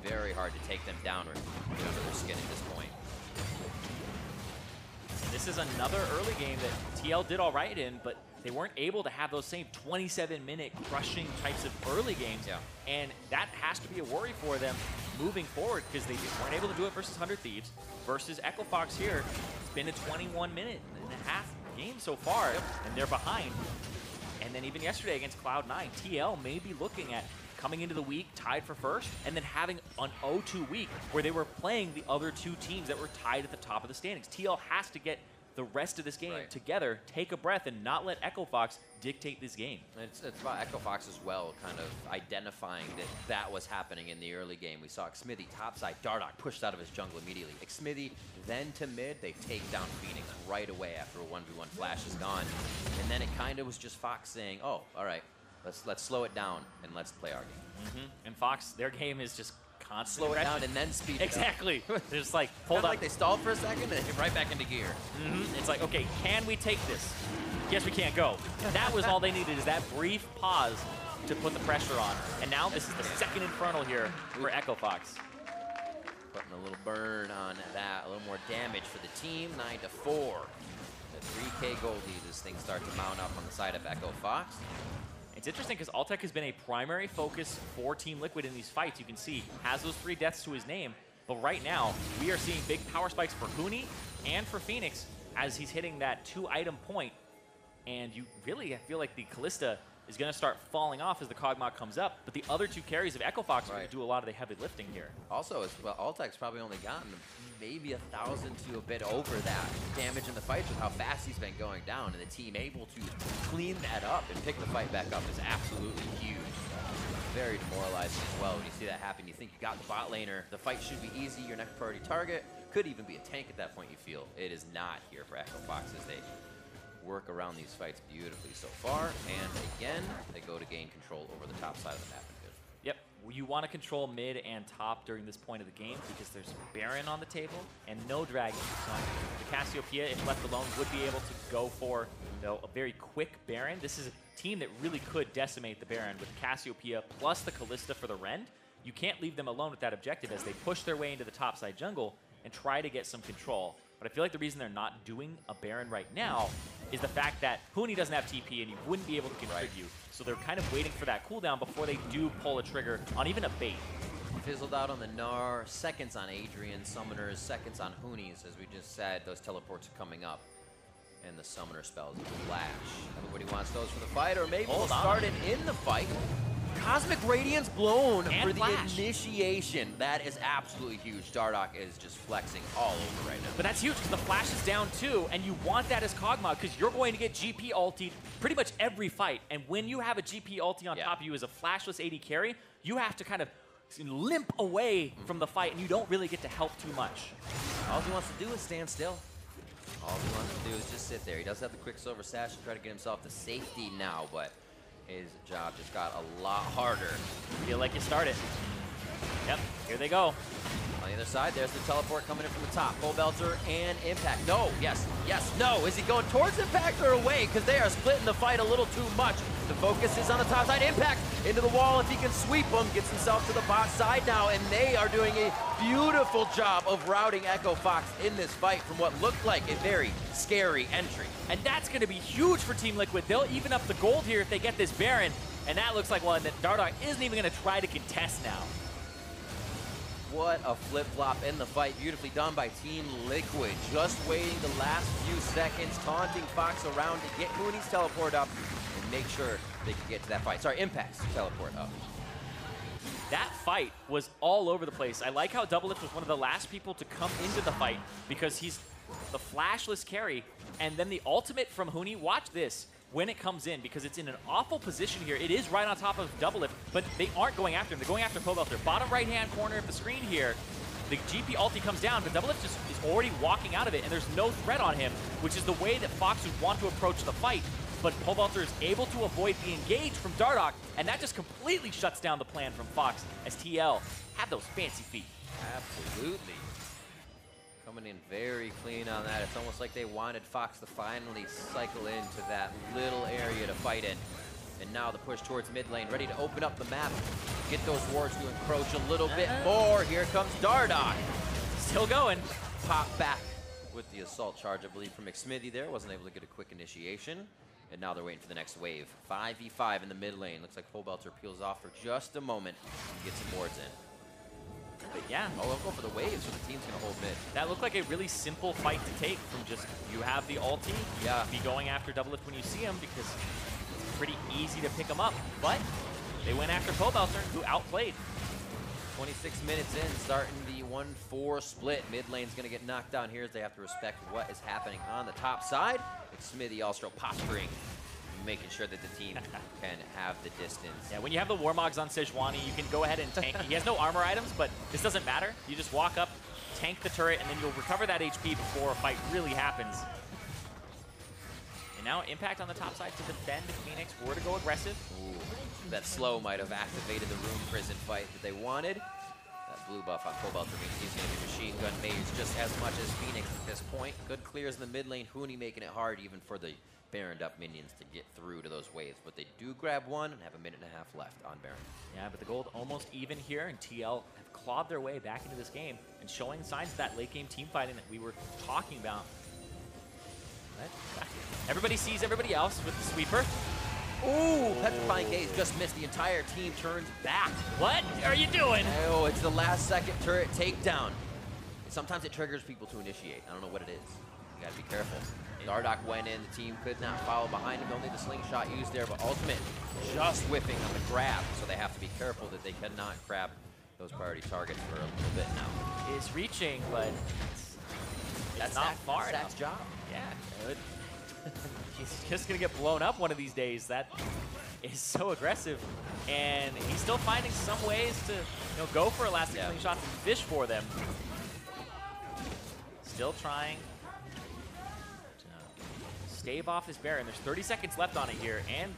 Very hard to take them down or get under their skin at this point. This is another early game that TL did all right in, but they weren't able to have those same 27-minute crushing types of early games. Yeah. And that has to be a worry for them moving forward because they weren't able to do it versus 100 Thieves. Versus EchoFox here, it's been a 21-minute and a half game so far, and they're behind. And then even yesterday against Cloud9, TL may be looking at coming into the week tied for first, and then having an 0-2 week where they were playing the other 2 teams that were tied at the top of the standings. TL has to get the rest of this game together, take a breath, and not let EchoFox dictate this game. It's about EchoFox as well, kind of identifying that was happening in the early game. We saw Xmithie topside, Dardoch pushed out of his jungle immediately. Xmithie then to mid, they take down Fenix right away after a 1v1 flash is gone. And then it kind of was just Fox saying, oh, all right, let's slow it down and let's play our game. And Fox, their game is just constant slow it down and then speed it up. Exactly. They're just like, hold up. Like they stalled for a second and hit right back into gear. It's like, okay, can we take this? Yes, we can't go. That was all they needed, is that brief pause to put the pressure on. And now this is the second Infernal here for EchoFox. Putting a little burn on that, a little more damage for the team, 9-4. The 3K goldies as things start to mount up on the side of EchoFox. It's interesting because Altec has been a primary focus for Team Liquid in these fights. You can see, has those 3 deaths to his name. But right now, we are seeing big power spikes for Huni and for Fenix as he's hitting that 2-item point. And you really feel like the Kalista is going to start falling off as the Kog'Maw comes up. But the other 2 carries of EchoFox are going to do a lot of the heavy lifting here. Also, as well, Altec's probably only gotten maybe 1,000 to a bit over that damage in the fights with how fast he's been going down. And the team able to clean that up and pick the fight back up is absolutely huge. Very demoralizing as well when you see that happen. You think you got the bot laner, the fight should be easy, your next priority target. Could even be a tank at that point, you feel. It is not here for EchoFox as they work around these fights beautifully so far. And again, they go to gain control over the top side of the map. Yep, you want to control mid and top during this point of the game because there's Baron on the table and no dragon. So the Cassiopeia, if left alone, would be able to go for a very quick Baron. This is a team that really could decimate the Baron with Cassiopeia plus the Kalista for the Rend. You can't leave them alone with that objective as they push their way into the topside jungle and try to get some control. But I feel like the reason they're not doing a Baron right now is the fact that Huni doesn't have TP and he wouldn't be able to contribute. So they're kind of waiting for that cooldown before they do pull a trigger on even a bait. Fizzled out on the Gnar, seconds on Adrian, summoners, seconds on Huni's. As we just said, those teleports are coming up. And the summoner spells flash. Everybody wants those for the fight, or maybe we'll start it in the fight. Cosmic Radiance blown for the initiation. That is absolutely huge. Dardoch is just flexing all over right now. But that's huge because the flash is down too, and you want that as Kog'Maw because you're going to get GP ultied pretty much every fight. And when you have a GP ulti on top of you as a flashless AD carry, you have to kind of limp away from the fight, and you don't really get to help too much. All he wants to do is stand still. All he wants to do is just sit there. He does have the Quicksilver Sash to try to get himself to safety now, but his job just got a lot harder. Feel like you start it. Yep, here they go. On the other side, there's the teleport coming in from the top. Pobelter and Impact. No, yes, yes, no. Is he going towards Impact or away? Because they are splitting the fight a little too much. The focus is on the top side. Impact into the wall. If he can sweep him, gets himself to the bot side now, and they are doing a beautiful job of routing Echo Fox in this fight from what looked like a very scary entry. And that's going to be huge for Team Liquid. They'll even up the gold here if they get this Baron, and that looks like one that Dardoch isn't even going to try to contest now. What a flip-flop in the fight. Beautifully done by Team Liquid. Just waiting the last few seconds, taunting Fox around to get Huni's teleport up and make sure they can get to that fight. Sorry, Impact's teleport up. That fight was all over the place. I like how DoubleLift was one of the last people to come into the fight because he's the flashless carry. And then the ultimate from Huni, watch this. When it comes in, because it's in an awful position here. It is right on top of DoubleLift, but they aren't going after him. They're going after Pobelter. Bottom right-hand corner of the screen here, the GP ulti comes down, but DoubleLift just is already walking out of it, and there's no threat on him, which is the way that Fox would want to approach the fight. But Pobelter is able to avoid the engage from Dardoch, and that just completely shuts down the plan from Fox as TL have those fancy feet. Absolutely. Coming in very clean on that. It's almost like they wanted Fox to finally cycle into that little area to fight in. And now the push towards mid lane, ready to open up the map, get those wards to encroach a little bit more. Here comes Dardoch. Still going. Pop back with the assault charge, I believe, from Xmithie there. Wasn't able to get a quick initiation. And now they're waiting for the next wave. 5v5 in the mid lane. Looks like Pobelter peels off for just a moment and gets some wards in. But yeah. Oh, they'll go for the waves, so the team's going to hold mid. That looked like a really simple fight to take from just, you have the ulti, be going after DoubleLift when you see him because it's pretty easy to pick him up. But they went after Pobelter, who outplayed. 26 minutes in, starting the 1-4 split. Mid lane's going to get knocked down here as they have to respect what is happening on the top side. Xmithie also posturing, making sure that the team can have the distance. Yeah, when you have the Warmogs on Sejuani, you can go ahead and tank. He has no armor items, but this doesn't matter. You just walk up, tank the turret, and then you'll recover that HP before a fight really happens. And now Impact on the top side to defend if Fenix were to go aggressive. Ooh, that slow might have activated the Rune Prison fight that they wanted. That blue buff on Pobelter means he's going to be machine gun maze just as much as Fenix at this point. Good clears in the mid lane. Huni making it hard even for the Baroned up minions to get through to those waves, but they do grab one and have a minute and a half left on Baron. Yeah, but the gold almost even here, and TL have clawed their way back into this game and showing signs of that late game team fighting that we were talking about. But everybody sees everybody else with the sweeper. Ooh, Petrifying Gaze just missed. The entire team turns back. What are you doing? Oh, it's the last second turret takedown. Sometimes it triggers people to initiate. I don't know what it is. You gotta be careful. Dardoch went in, the team could not follow behind him, only the slingshot used there, but ultimate just whiffing on the grab, so they have to be careful that they cannot grab those priority targets for a little bit now. Is reaching, but that's not far enough. That's job. Yeah, good. He's just gonna get blown up one of these days. That is so aggressive, and he's still finding some ways to go for elastic slingshots and fish for them. Still trying stave off his Baron. There's 30 seconds left on it here, and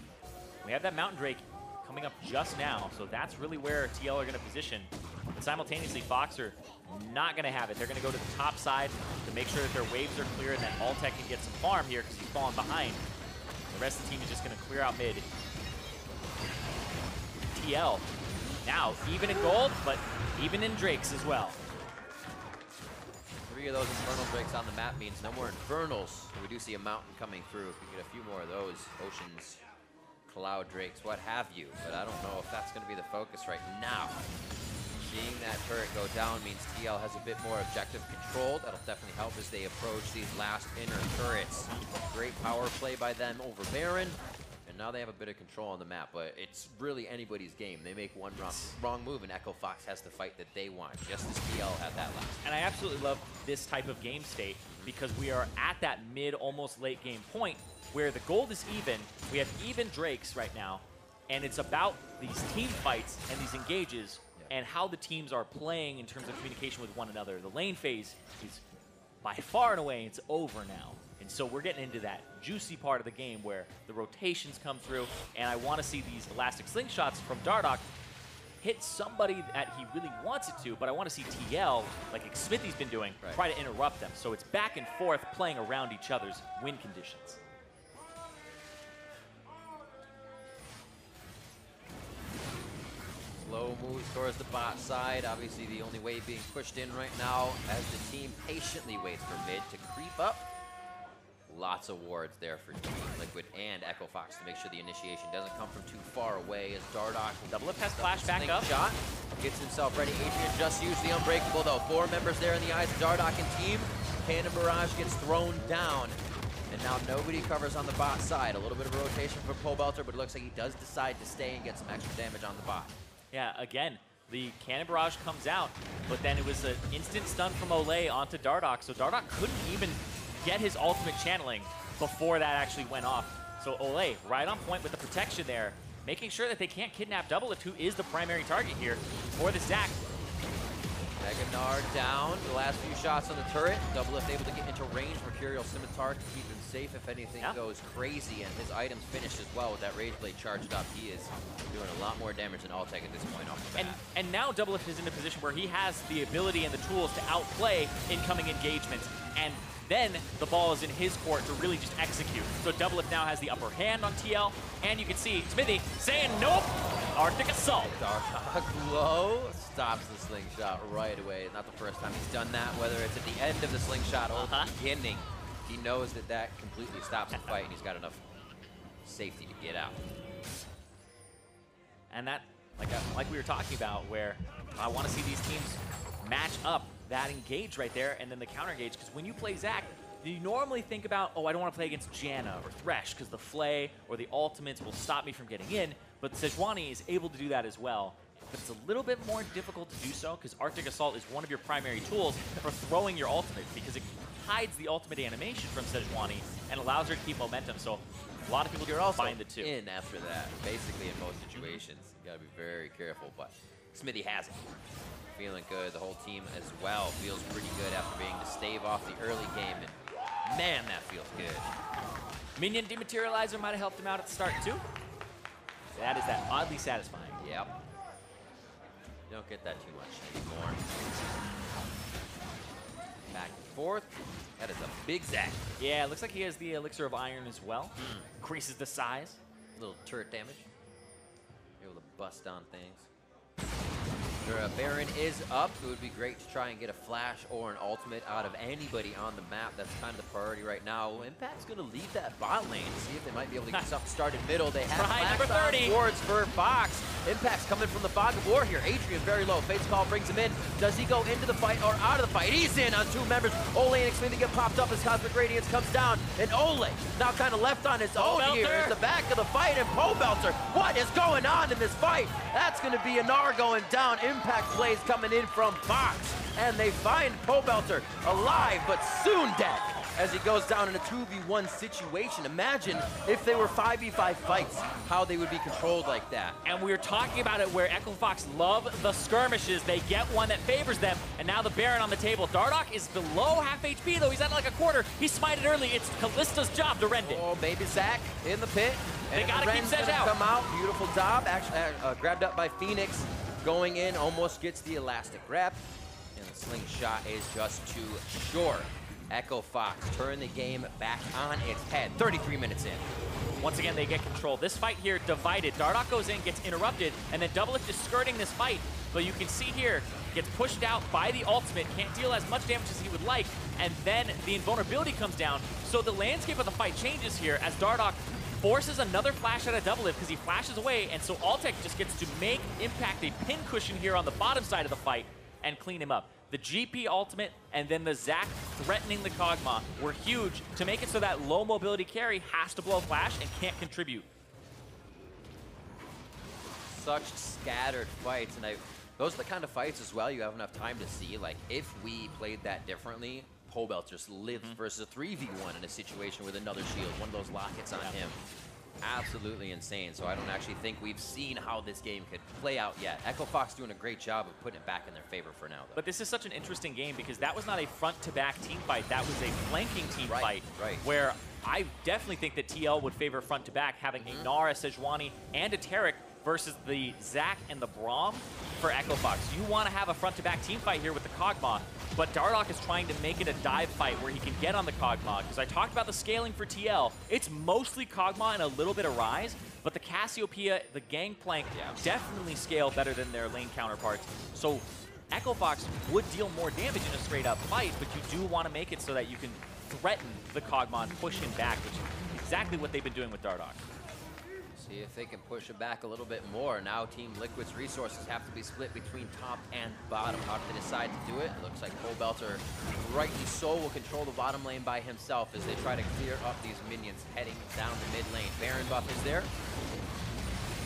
we have that Mountain Drake coming up just now, so that's really where TL are going to position. But simultaneously, Fox are not going to have it. They're going to go to the top side to make sure that their waves are clear and that Altec can get some farm here because he's falling behind. The rest of the team is just going to clear out mid. TL now even in gold, but even in Drakes as well. 3 of those Infernal Drakes on the map means no more Infernals. We do see a mountain coming through. If we get a few more of those, Oceans, Cloud Drakes, what have you. But I don't know if that's going to be the focus right now. Seeing that turret go down means TL has a bit more objective control. That'll definitely help as they approach these last inner turrets. Great power play by them over Baron. And now they have a bit of control on the map, but it's really anybody's game. They make one wrong move, and Echo Fox has the fight that they want, just as TL had that last. And I absolutely love this type of game state because we are at that mid, almost late game point where the gold is even. We have even Drakes right now, and it's about these team fights and these engages and how the teams are playing in terms of communication with one another. The lane phase is by far and away, it's over now. And so we're getting into that juicy part of the game where the rotations come through, and I want to see these elastic slingshots from Dardoch hit somebody that he really wants it to, but I want to see TL, like Xmithie's been doing, try to interrupt them. So it's back and forth playing around each other's win conditions. Slow moves towards the bot side. Obviously the only way being pushed in right now as the team patiently waits for mid to creep up. Lots of wards there for Team Liquid and EchoFox to make sure the initiation doesn't come from too far away as Dardoch DoubleLift has flash back up. Shot, gets himself ready. Adrian just used the Unbreakable though. 4 members there in the eyes of Dardoch and team. Cannon Barrage gets thrown down. And now nobody covers on the bot side. A little bit of a rotation for Pobelter, but it looks like he does decide to stay and get some extra damage on the bot. Yeah, again, the Cannon Barrage comes out, but then it was an instant stun from Olleh onto Dardoch, so Dardoch couldn't even get his ultimate channeling before that actually went off. So Olleh, right on point with the protection there, making sure that they can't kidnap DoubleLift, who is the primary target here for the Zac. Gnar down, the last few shots on the turret. DoubleLift able to get into range. Mercurial Scimitar to keep him safe if anything goes crazy, and his items finished as well with that Rage Blade charged up. He is doing a lot more damage than Altec at this point off the bat. And now DoubleLift is in a position where he has the ability and the tools to outplay incoming engagements, and then the ball is in his court to really just execute. So DoubleLift now has the upper hand on TL, and you can see Xmithie saying nope, Arctic Assault. Dardoch low stops the slingshot right away. Not the first time he's done that, whether it's at the end of the slingshot or the beginning. He knows that that completely stops the fight, and he's got enough safety to get out. And that, like we were talking about, where I want to see these teams match up that engage right there and then the counter engage, because when you play Zac, you normally think about, oh, I don't want to play against Janna or Thresh because the Flay or the ultimates will stop me from getting in, but Sejuani is able to do that as well. But it's a little bit more difficult to do so because Arctic Assault is one of your primary tools for throwing your ultimate, because it hides the ultimate animation from Sejuani and allows her to keep momentum. So a lot of people combine the two. In after that, basically in most situations. You gotta be very careful, but Xmithie has it. Feeling good. The whole team as well feels pretty good after being to stave off the early game, and man, that feels good. Minion Dematerializer might have helped him out at the start too. That is that oddly satisfying. Yep. You don't get that too much anymore. Back and forth. That is a big Zac. Yeah, it looks like he has the Elixir of Iron as well. Increases the size. Little turret damage. Able to bust on things. Baron is up. It would be great to try and get a flash or an ultimate out of anybody on the map. That's kind of the priority right now. Impact's going to leave that bot lane to see if they might be able to get something started middle. They have flash wards for Fox. Impact's coming from the fog of war here. Adrian very low. Fate's Call brings him in. Does he go into the fight or out of the fight? He's in on 2 members. Olleh and Xmithie get popped up as Cosmic Radiance comes down. And Olleh now kind of left on his own here. It's the back of the fight, and Pobelter. What is going on in this fight? That's going to be a Gnar going down. Impact plays coming in from Fox, and they find Pobelter alive but soon dead as he goes down in a 2v1 situation. Imagine if they were 5v5 fights, how they would be controlled like that. And we were talking about it where EchoFox love the skirmishes. They get one that favors them, and now the Baron on the table. Dardoch is below half HP though. He's at like a quarter. He smited early. It's Kalista's job to rend it. Oh, baby Zac in the pit. They gotta keep Sej out. Come out. Beautiful job. Actually, grabbed up by Fenix. Going in, almost gets the elastic grab, and the slingshot is just too short. EchoFox turn the game back on its head. 33 minutes in. Once again, they get control. This fight here divided. Dardoch goes in, gets interrupted, and then DoubleLift is skirting this fight. But you can see here, gets pushed out by the ultimate, can't deal as much damage as he would like, and then the invulnerability comes down. So the landscape of the fight changes here as Dardoch forces another flash out of DoubleLift because he flashes away, and so Altec just gets to make Impact a pin cushion here on the bottom side of the fight and clean him up. The GP ultimate and then the Zac threatening the Kog'Maw were huge to make it so that low mobility carry has to blow flash and can't contribute. Such scattered fights, and those are the kind of fights as well you have enough time to see. Like, if we played that differently, Pobelter just lives versus a 3v1 in a situation with another shield, one of those lockets on him. absolutely insane. So I don't actually think we've seen how this game could play out yet. Echo Fox doing a great job of putting it back in their favor for now, though. But this is such an interesting game because that was not a front-to-back team fight. That was a flanking team fight where I definitely think that TL would favor front-to-back, having a Gnar, a Sejuani, and a Taric versus the Zac and the Braum for Echo Fox. You want to have a front-to-back team fight here with the Kog'Maw, but Dardoch is trying to make it a dive fight where he can get on the Kog'Maw, because I talked about the scaling for TL. It's mostly Kog'Maw and a little bit of Ryze, but the Cassiopeia, the Gangplank definitely scale better than their lane counterparts. So Echo Fox would deal more damage in a straight-up fight, but you do want to make it so that you can threaten the Kog'Maw and push him back, which is exactly what they've been doing with Dardoch. See if they can push it back a little bit more. Now Team Liquid's resources have to be split between top and bottom. How do they decide to do it? It looks like Pobelter, rightly so, will control the bottom lane by himself as they try to clear up these minions heading down the mid lane. Baron buff is there.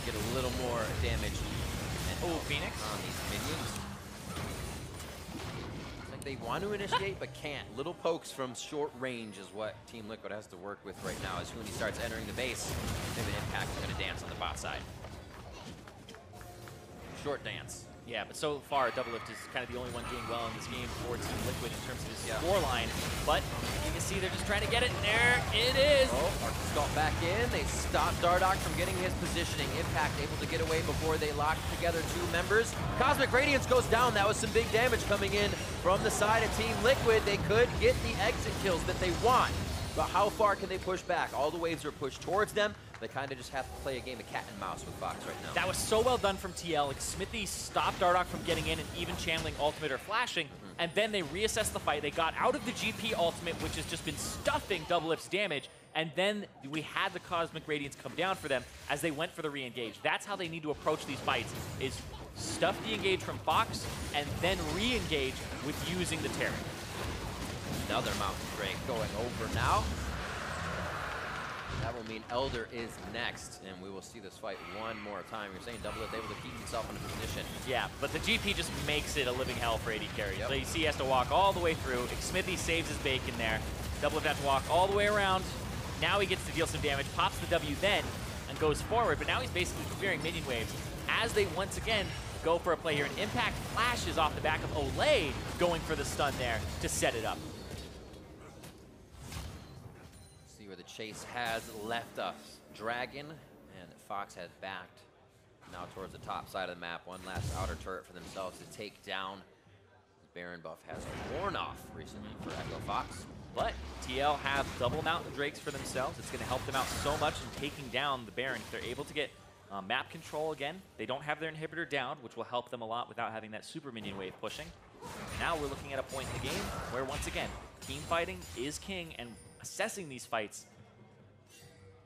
Get a little more damage Fenix on these minions. They want to initiate, but can't. Little pokes from short range is what Team Liquid has to work with right now as Huni starts entering the base. Maybe an Impact is going to dance on the bot side. Short dance. Yeah, but so far, DoubleLift is kind of the only one doing well in this game for Team Liquid in terms of his scoreline. But you can see they're just trying to get it. There it is. Oh, Arcus got back in. They stopped Dardoch from getting his positioning. Impact able to get away before they locked together two members. Cosmic Radiance goes down. That was some big damage coming in from the side of Team Liquid. They could get the exit kills that they want. But how far can they push back? All the waves are pushed towards them. They kind of just have to play a game of cat and mouse with Fox right now. That was so well done from TL. Xmithie stopped Dardoch from getting in and even channeling ultimate or flashing, and then they reassessed the fight. They got out of the GP ultimate, which has just been stuffing DoubleLift's damage, and then we had the Cosmic Radiance come down for them as they went for the re-engage. That's how they need to approach these fights, is stuff the engage from Fox and then re-engage with using the Taric. Another Mountain Drake going over now. That will mean Elder is next, and we will see this fight one more time. You're saying DoubleLift able to keep himself in a position. Yeah, but the GP just makes it a living hell for AD carry. So you see he has to walk all the way through. Xmithie saves his bacon there. DoubleLift has to walk all the way around. Now he gets to deal some damage, pops the W then, and goes forward, but now he's basically clearing minion waves as they once again go for a play here. An Impact flashes off the back of Olleh going for the stun there to set it up. See where the chase has left us. Dragon and Fox has backed now towards the top side of the map. One last outer turret for themselves to take down. Baron buff has worn off recently for Echo Fox. But TL have double Mountain Drakes for themselves. It's going to help them out so much in taking down the Baron. If they're able to get map control again, they don't have their inhibitor down, which will help them a lot without having that super minion wave pushing. Now we're looking at a point in the game where, once again, team fighting is king, and assessing these fights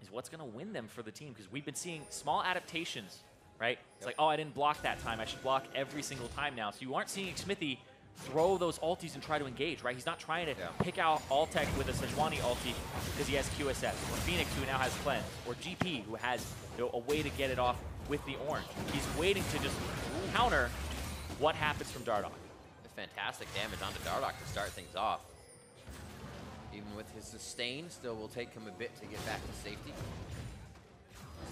is what's going to win them for the team, because we've been seeing small adaptations, right? It's like, oh, I didn't block that time. I should block every single time now. So you aren't seeing Xmithie throw those ultis and try to engage, right? He's not trying to pick out Altec with a Sejuani ulti because he has QSS, or Fenix, who now has Cleanse, or GP, who has a way to get it off with the orange. He's waiting to just counter what happens from Dardoch. Fantastic damage onto Dardoch to start things off. Even with his sustain, still will take him a bit to get back to safety.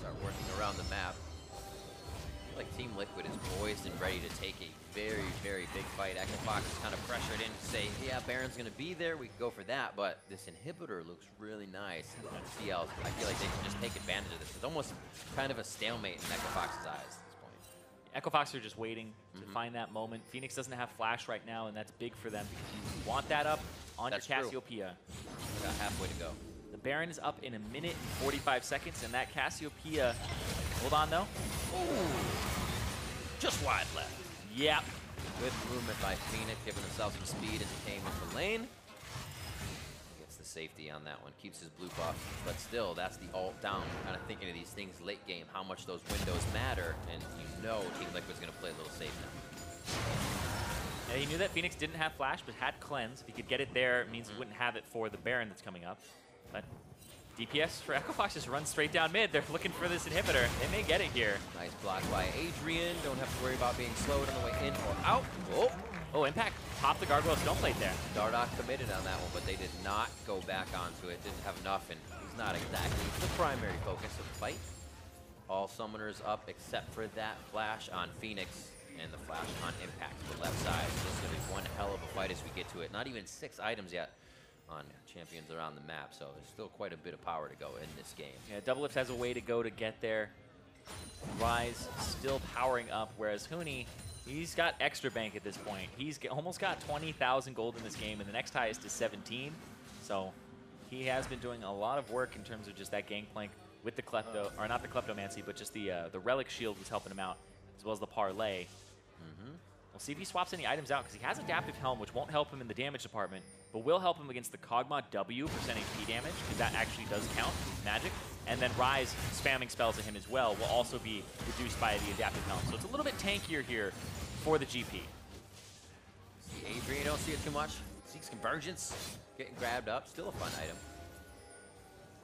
Start working around the map. I feel like Team Liquid is poised and ready to take a very, very big fight. Echo Fox is kind of pressured in to say, yeah, Baron's going to be there. We can go for that, but this inhibitor looks really nice. TL, I feel like they can just take advantage of this. It's almost kind of a stalemate in Echo Fox's eyes at this point. Echo Fox are just waiting to find that moment. Phoenix doesn't have flash right now, and that's big for them because you want that up on your Cassiopeia. We got halfway to go. The Baron is up in 1 minute and 45 seconds, and that Cassiopeia, hold on though. Ooh, just wide left. Yep. Good movement by Phoenix, giving himself some speed as he came into lane. Gets the safety on that one, keeps his blue buff, but still, that's the ult down. Kind of thinking of these things late game, how much those windows matter, and you know Team Liquid's going to play a little safe now. Yeah, he knew that Phoenix didn't have flash, but had Cleanse. If he could get it there, it means he wouldn't have it for the Baron that's coming up. But DPS for Echo Fox just runs straight down mid. They're looking for this inhibitor. They may get it here. Nice block by Adrian. Don't have to worry about being slowed on the way in or out. Oh, Oh, Impact popped the Gargoyle Stone Plate there. Dardoch committed on that one, but they did not go back onto it. Didn't have enough, and he's not exactly the primary focus of the fight. All summoners up except for that flash on Fenix and the flash on Impact to the left side. This is going to be one hell of a fight as we get to it. Not even 6 items yet on champions around the map, so there's still quite a bit of power to go in this game. Yeah, DoubleLift has a way to go to get there. Ryze still powering up, whereas Huni, he's got extra bank at this point. He's almost got 20,000 gold in this game, and the next highest is 17. So he has been doing a lot of work in terms of just that Gangplank with the Klepto, or not the Kleptomancy, but just the Relic Shield was helping him out, as well as the Parlay. We'll see if he swaps any items out, because he has Adaptive Helm, which won't help him in the damage department, but will help him against the Kog'Maw W % HP damage, because that actually does count, magic. And then Ryze spamming spells at him as well will also be reduced by the Adaptive Helm. So it's a little bit tankier here for the GP. See Adrian, don't see it too much. Seeks Convergence, getting grabbed up, still a fun item.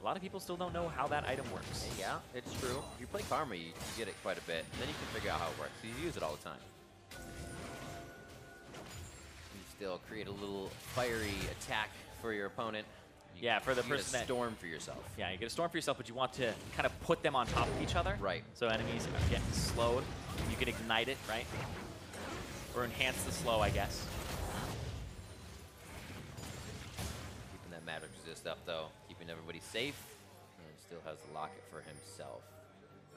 A lot of people still don't know how that item works. Yeah, it's true. If you play Karma, you get it quite a bit. Then you can figure out how it works. You use it all the time. You still create a little fiery attack for your opponent. Yeah, for the person that... storm for yourself. Yeah, you get a storm for yourself, but you want to kind of put them on top of each other. Right. So enemies are getting slowed. You can ignite it, right? Or enhance the slow, I guess. Keeping that magic resist up, though. Keeping everybody safe. And still has the locket for himself.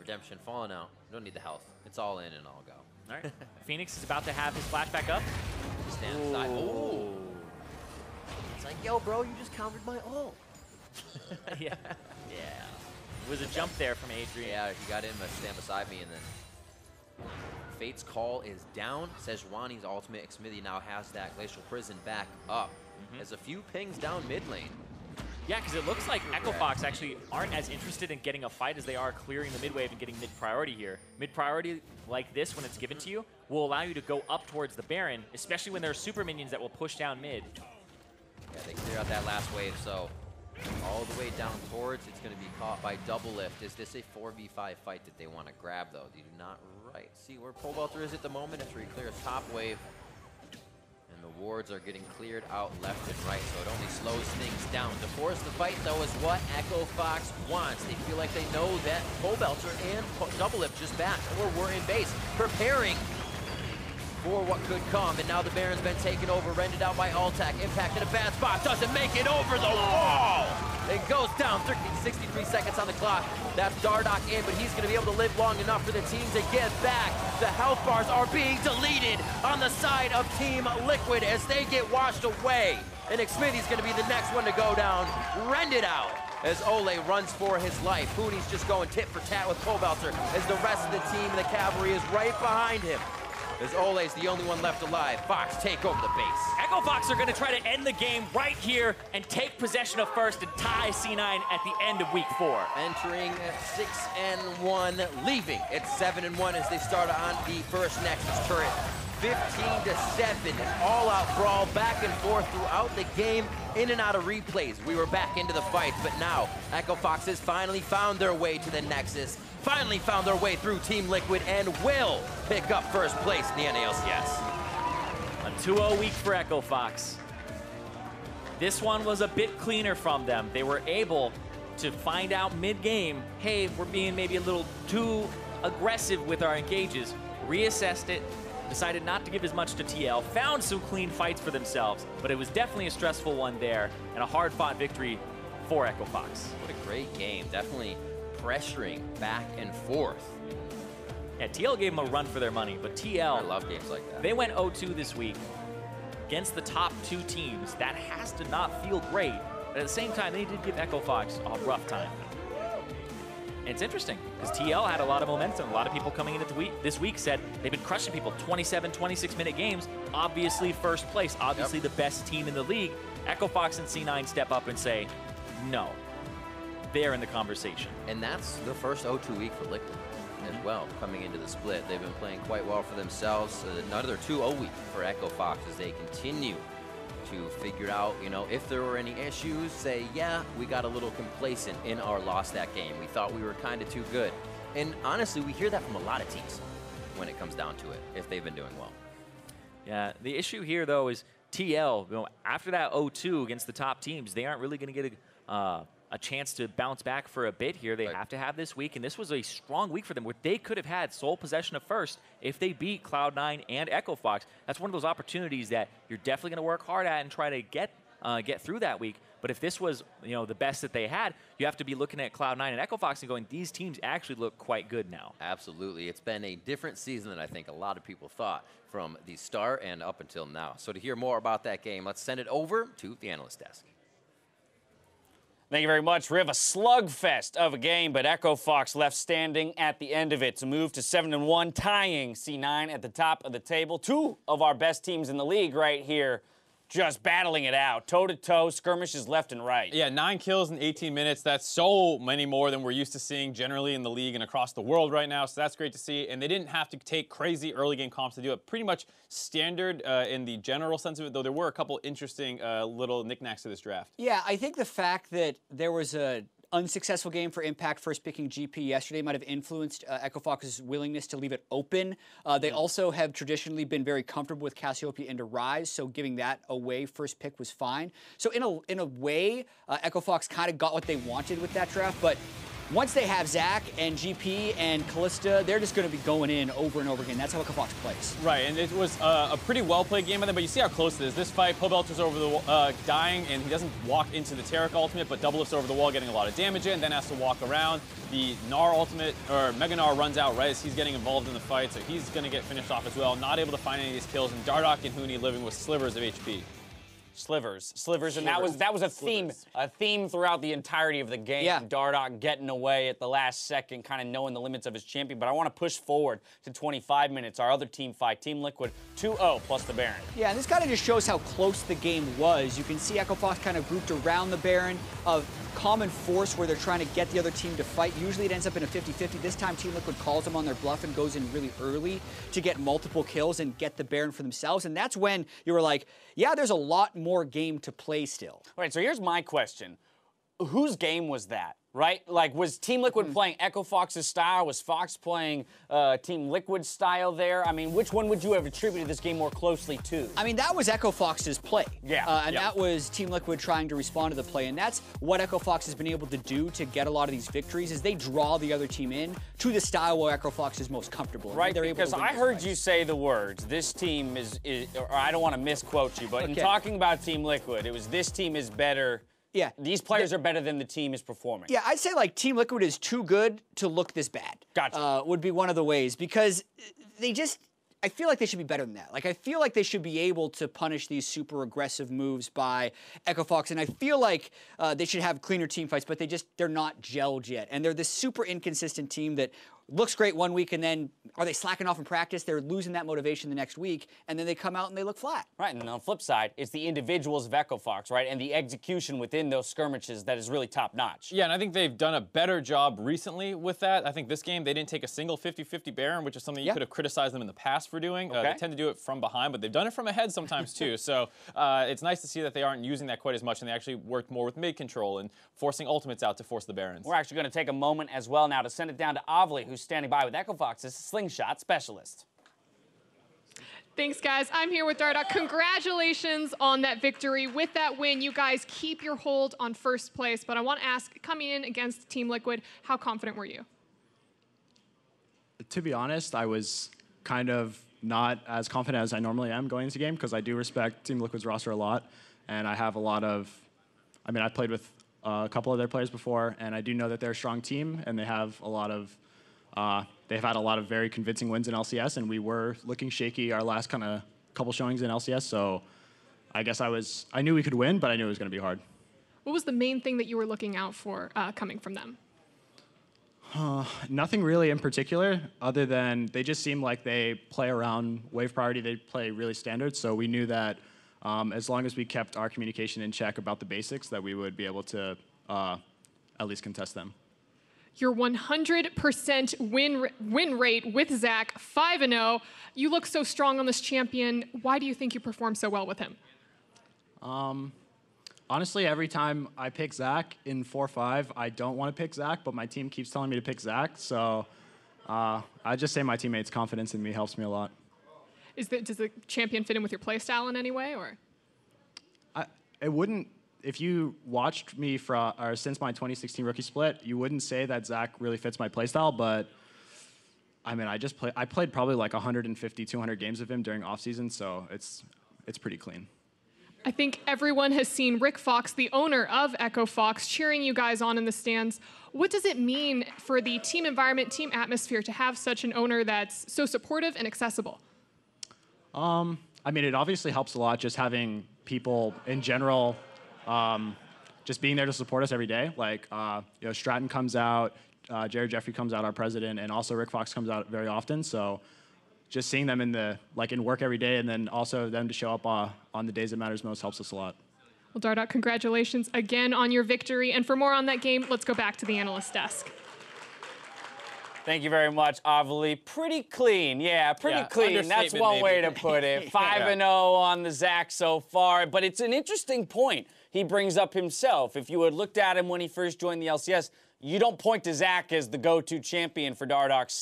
Redemption falling out. Don't need the health. It's all in and all go. All right. Fenix is about to have his flashback up. Stand aside. Oh! It's like, yo, bro, you just countered my ult. Yeah. It was a jump there from Adrian. Yeah, he got in, but stand beside me, and then Fate's Call is down. Sejuani's ultimate. Xmithie now has that Glacial Prison back up. Has a few pings down mid lane. Yeah, because it looks like Echo Fox actually aren't as interested in getting a fight as they are clearing the mid wave and getting mid priority here. Mid priority like this, when it's given to you, will allow you to go up towards the Baron, especially when there are super minions that will push down mid. Yeah, they clear out that last wave, so all the way down towards, it's going to be caught by DoubleLift. Is this a 4v5 fight that they want to grab, though? They do not see where Pobelter is at the moment after he clears top wave. And the wards are getting cleared out left and right, so it only slows things down. To force the fight, though, is what Echo Fox wants. They feel like they know that Pobelter and DoubleLift just back, or were in base, preparing for what could come. And now the Baron's been taken over, rendered out by Altec. Impact in a bad spot, doesn't make it over the wall! It goes down, 63 seconds on the clock. That's Dardoch in, but he's gonna be able to live long enough for the team to get back. The health bars are being deleted on the side of Team Liquid as they get washed away. And Xmithie's gonna be the next one to go down, rendered out as Olleh runs for his life. Huni's just going tit for tat with Pobelter as the rest of the team, the cavalry, is right behind him. As Olleh's the only one left alive. Fox take over the base. Echo Fox are going to try to end the game right here and take possession of first and tie C9 at the end of week 4. Entering at 6-1, leaving at 7-1 as they start on the first Nexus turret. 15-7, an all-out brawl back and forth throughout the game, in and out of replays. We were back into the fight, but now Echo Fox has finally found their way to the Nexus, finally found their way through Team Liquid, and will pick up first place in the NALCS. A 2-0 week for Echo Fox. This one was a bit cleaner from them. They were able to find out mid-game, hey, we're being maybe a little too aggressive with our engages, reassessed it, decided not to give as much to TL, found some clean fights for themselves, but it was definitely a stressful one there, and a hard-fought victory for Echo Fox. What a great game. Definitely pressuring back and forth. Yeah, TL gave them a run for their money, but TL... I love games like that. They went 0-2 this week against the top 2 teams. That has to not feel great, but at the same time, they did give Echo Fox a rough time. It's interesting, because TL had a lot of momentum. A lot of people coming into this week said they've been crushing people. 27, 26-minute games, obviously first place, obviously the best team in the league. Echo Fox and C9 step up and say, no, they're in the conversation. And that's the first 0-2 week for Liquid as well, coming into the split. They've been playing quite well for themselves. Another 2-0 week for Echo Fox as they continue to figure out, you know, if there were any issues, say, yeah, we got a little complacent in our loss that game. We thought we were kind of too good. And honestly, we hear that from a lot of teams when it comes down to it, if they've been doing well. Yeah, the issue here, though, is TL, after that 0-2 against the top teams, they aren't really going to get a chance to bounce back for a bit here. They have to have this week, and this was a strong week for them where they could have had sole possession of first if they beat Cloud9 and Echo Fox. That's one of those opportunities that you're definitely going to work hard at and try to get through that week. But if this was, the best that they had, you have to be looking at Cloud9 and Echo Fox and going, these teams actually look quite good now. Absolutely. It's been a different season than I think a lot of people thought from the start and up until now. So to hear more about that game, let's send it over to the analyst desk. Thank you very much, Riv. A slugfest of a game, but Echo Fox left standing at the end of it to move to 7-1, tying C9 at the top of the table. Two of our best teams in the league right here, just battling it out, toe-to-toe, skirmishes left and right. Yeah, 9 kills in 18 minutes. That's so many more than we're used to seeing generally in the league and across the world right now, so that's great to see. And they didn't have to take crazy early game comps to do it. Pretty much standard in the general sense of it, though there were a couple interesting little knickknacks to this draft. Yeah, I think the fact that there was a unsuccessful game for Impact first picking GP yesterday might have influenced Echo Fox's willingness to leave it open. They also have traditionally been very comfortable with Cassiopeia into Ryze, so giving that away first pick was fine. So in a way, Echo Fox kind of got what they wanted with that draft, but once they have Zach and GP and Kalista, they're just going to be going in over and over again. That's how Echo Fox plays. Right, and it was a pretty well-played game by them, but you see how close it is. This fight, Pobelter's over the dying, and he doesn't walk into the Taric ultimate, but DoubleLift's over the wall getting a lot of damage in, then has to walk around. The Gnar ultimate, or Mega Gnar runs out right as he's getting involved in the fight, so he's going to get finished off as well. Not able to find any of these kills, and Dardoch and Huni living with slivers of HP. Slivers, and that was a theme throughout the entirety of the game. Yeah. Dardoch getting away at the last second, kind of knowing the limits of his champion. But I want to push forward to 25 minutes. Our other team fight, Team Liquid, 2-0 plus the Baron. Yeah, and this kind of just shows how close the game was. You can see Echo Fox kind of grouped around the Baron, of common force where they're trying to get the other team to fight. Usually it ends up in a 50-50. This time Team Liquid calls them on their bluff and goes in really early to get multiple kills and get the Baron for themselves. And that's when you were like, yeah, there's a lot more game to play still. All right, so here's my question. Whose game was that? Right? Like, was Team Liquid playing Echo Fox's style? Was Fox playing Team Liquid's style there? I mean, which one would you have attributed this game more closely to? I mean, that was Echo Fox's play. Yeah. And that was Team Liquid trying to respond to the play. And that's what Echo Fox has been able to do to get a lot of these victories, is they draw the other team in to the style where Echo Fox is most comfortable. Right, because I heard you say the words, this team is or I don't want to misquote you, but in talking about Team Liquid, it was this team is better. Yeah. These players are better than the team is performing. Yeah, I'd say like Team Liquid is too good to look this bad. Gotcha. Would be one of the ways, because they just, I feel like they should be better than that. Like, I feel like they should be able to punish these super aggressive moves by Echo Fox, and I feel like they should have cleaner team fights, but they're not gelled yet. And they're this super inconsistent team that looks great one week, and then are they slacking off in practice? They're losing that motivation the next week, and then they come out and they look flat. Right, and on the flip side, it's the individuals of Echo Fox, right, and the execution within those skirmishes that is really top-notch. Yeah, and I think they've done a better job recently with that. I think this game, they didn't take a single 50-50 Baron, which is something you could have criticized them in the past for doing. They tend to do it from behind, but they've done it from ahead sometimes, too. So it's nice to see that they aren't using that quite as much, and they actually worked more with mid control and forcing ultimates out to force the Barons. We're actually going to take a moment as well now to send it down to Olleh, who's standing by with Echo Fox's slingshot specialist. Thanks, guys. I'm here with Dardoch. Congratulations on that victory. With that win, you guys keep your hold on first place. But I want to ask, coming in against Team Liquid, how confident were you? To be honest, I was kind of not as confident as I normally am going into the game, because I do respect Team Liquid's roster a lot. And I have a lot of, I mean, I've played with a couple of their players before, and I do know that they're a strong team, and they have a lot of, they've had a lot of very convincing wins in LCS, and we were looking shaky our last kind of couple showings in LCS, so I guess I knew we could win, but I knew it was going to be hard. What was the main thing that you were looking out for coming from them? Nothing really in particular, other than they just seem like they play around wave priority. They play really standard, so we knew that as long as we kept our communication in check about the basics, that we would be able to at least contest them. Your 100% win rate with Zach, 5-0. You look so strong on this champion. Why do you think you perform so well with him? Honestly, every time I pick Zach in 4-5, I don't want to pick Zach, but my team keeps telling me to pick Zach. So I just say my teammates' confidence in me helps me a lot. Does the champion fit in with your playstyle in any way, or? It wouldn't. If you watched me since my 2016 rookie split, you wouldn't say that Zach really fits my playstyle, but I mean, I played probably like 150, 200 games of him during off season, so it's pretty clean. I think everyone has seen Rick Fox, the owner of Echo Fox, cheering you guys on in the stands. What does it mean for the team environment, team atmosphere to have such an owner that's so supportive and accessible? I mean, it obviously helps a lot just having people in general just being there to support us every day. Like, Stratton comes out, Jared Jeffrey comes out, our president, and also Rick Fox comes out very often. So just seeing them in work every day, and then also them to show up on the days that matters most helps us a lot. Well, Dardoch, congratulations again on your victory. And for more on that game, let's go back to the analyst desk. Thank you very much, Avali. Pretty clean, yeah, pretty clean. That's one way to put it. 5-0 on the Zach so far, but it's an interesting point he brings up himself. If you had looked at him when he first joined the LCS, you don't point to Zach as the go-to champion for Dardoch's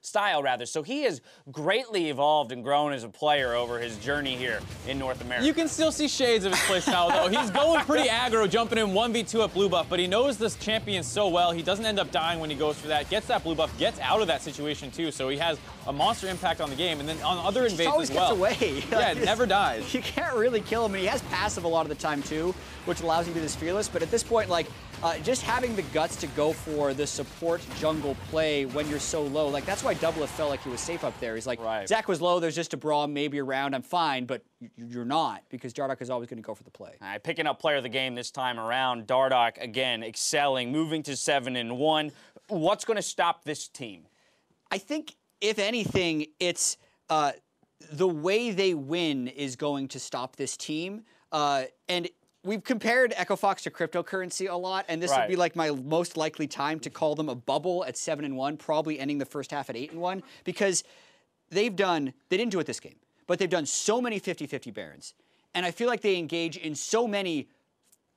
style, rather. So he has greatly evolved and grown as a player over his journey here in North America. You can still see shades of his playstyle, though. He's going pretty aggro, jumping in 1v2 at blue buff, but he knows this champion so well. He doesn't end up dying when he goes for that, gets that blue buff, gets out of that situation, too. So he has a monster impact on the game, and then on other invades as well. Gets away. Yeah, it never dies. You can't really kill him, and he has passive a lot of the time, too, which allows him to be this fearless. But at this point, just having the guts to go for the support jungle play when you're so low, like that's why DoubleLift felt like he was safe up there. He's like, Zach was low, there's just a Braum maybe around, I'm fine, but you're not, because Dardoch is always going to go for the play. All right, picking up player of the game this time around, Dardoch again excelling, moving to 7-1. What's going to stop this team? I think, if anything, it's the way they win is going to stop this team, and we've compared Echo Fox to cryptocurrency a lot, and this would be like my most likely time to call them a bubble at 7-1, probably ending the first half at 8-1, because they didn't do it this game, but they've done so many 50-50 Barons, and I feel like they engage in so many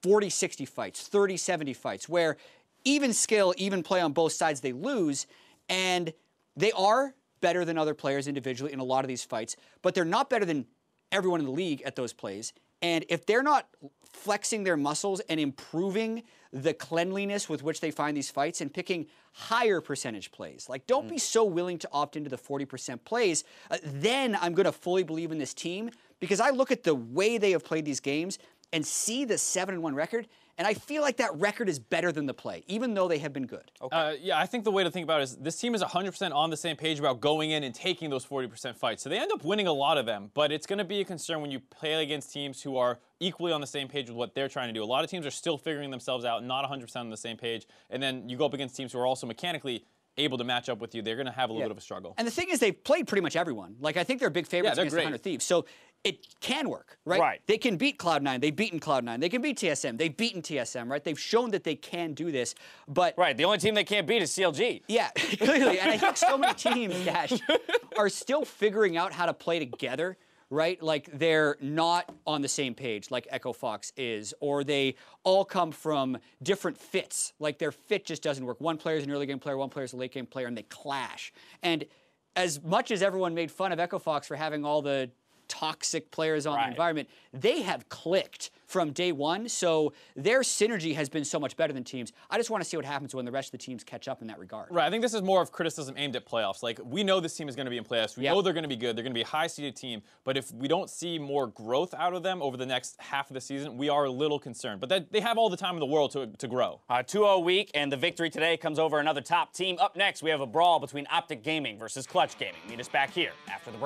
40-60 fights, 30-70 fights, where even skill, even play on both sides, they lose, and they are better than other players individually in a lot of these fights, but they're not better than everyone in the league at those plays. And if they're not flexing their muscles and improving the cleanliness with which they find these fights and picking higher percentage plays, like don't be so willing to opt into the 40% plays, then I'm going to fully believe in this team, because I look at the way they have played these games and see the 7-1 record, and I feel like that record is better than the play, even though they have been good. Yeah, I think the way to think about it is this team is 100% on the same page about going in and taking those 40% fights. So they end up winning a lot of them, but it's going to be a concern when you play against teams who are equally on the same page with what they're trying to do. A lot of teams are still figuring themselves out, not 100% on the same page, and then you go up against teams who are also mechanically able to match up with you. They're going to have a little bit of a struggle. And the thing is, they've played pretty much everyone. Like, I think they're big favorites against the 100 Thieves. So it can work, right? They can beat Cloud9. They've beaten Cloud9. They can beat TSM. They've beaten TSM, right? They've shown that they can do this, but... Right, the only team they can't beat is CLG. Yeah, clearly. And I think so many teams, Dash, are still figuring out how to play together, right? Like, they're not on the same page like Echo Fox is, or they all come from different fits. Like, their fit just doesn't work. One player's an early game player, one player's a late game player, and they clash. And as much as everyone made fun of Echo Fox for having all the toxic players on the environment, they have clicked from day one, so their synergy has been so much better than teams. I just want to see what happens when the rest of the teams catch up in that regard. Right, I think this is more of criticism aimed at playoffs. Like, we know this team is going to be in playoffs. We know they're going to be good. They're going to be a high-seeded team. But if we don't see more growth out of them over the next half of the season, we are a little concerned. But they have all the time in the world to grow. 2-0 week, and the victory today comes over another top team. Up next, we have a brawl between Optic Gaming versus Clutch Gaming. Meet us back here after the break.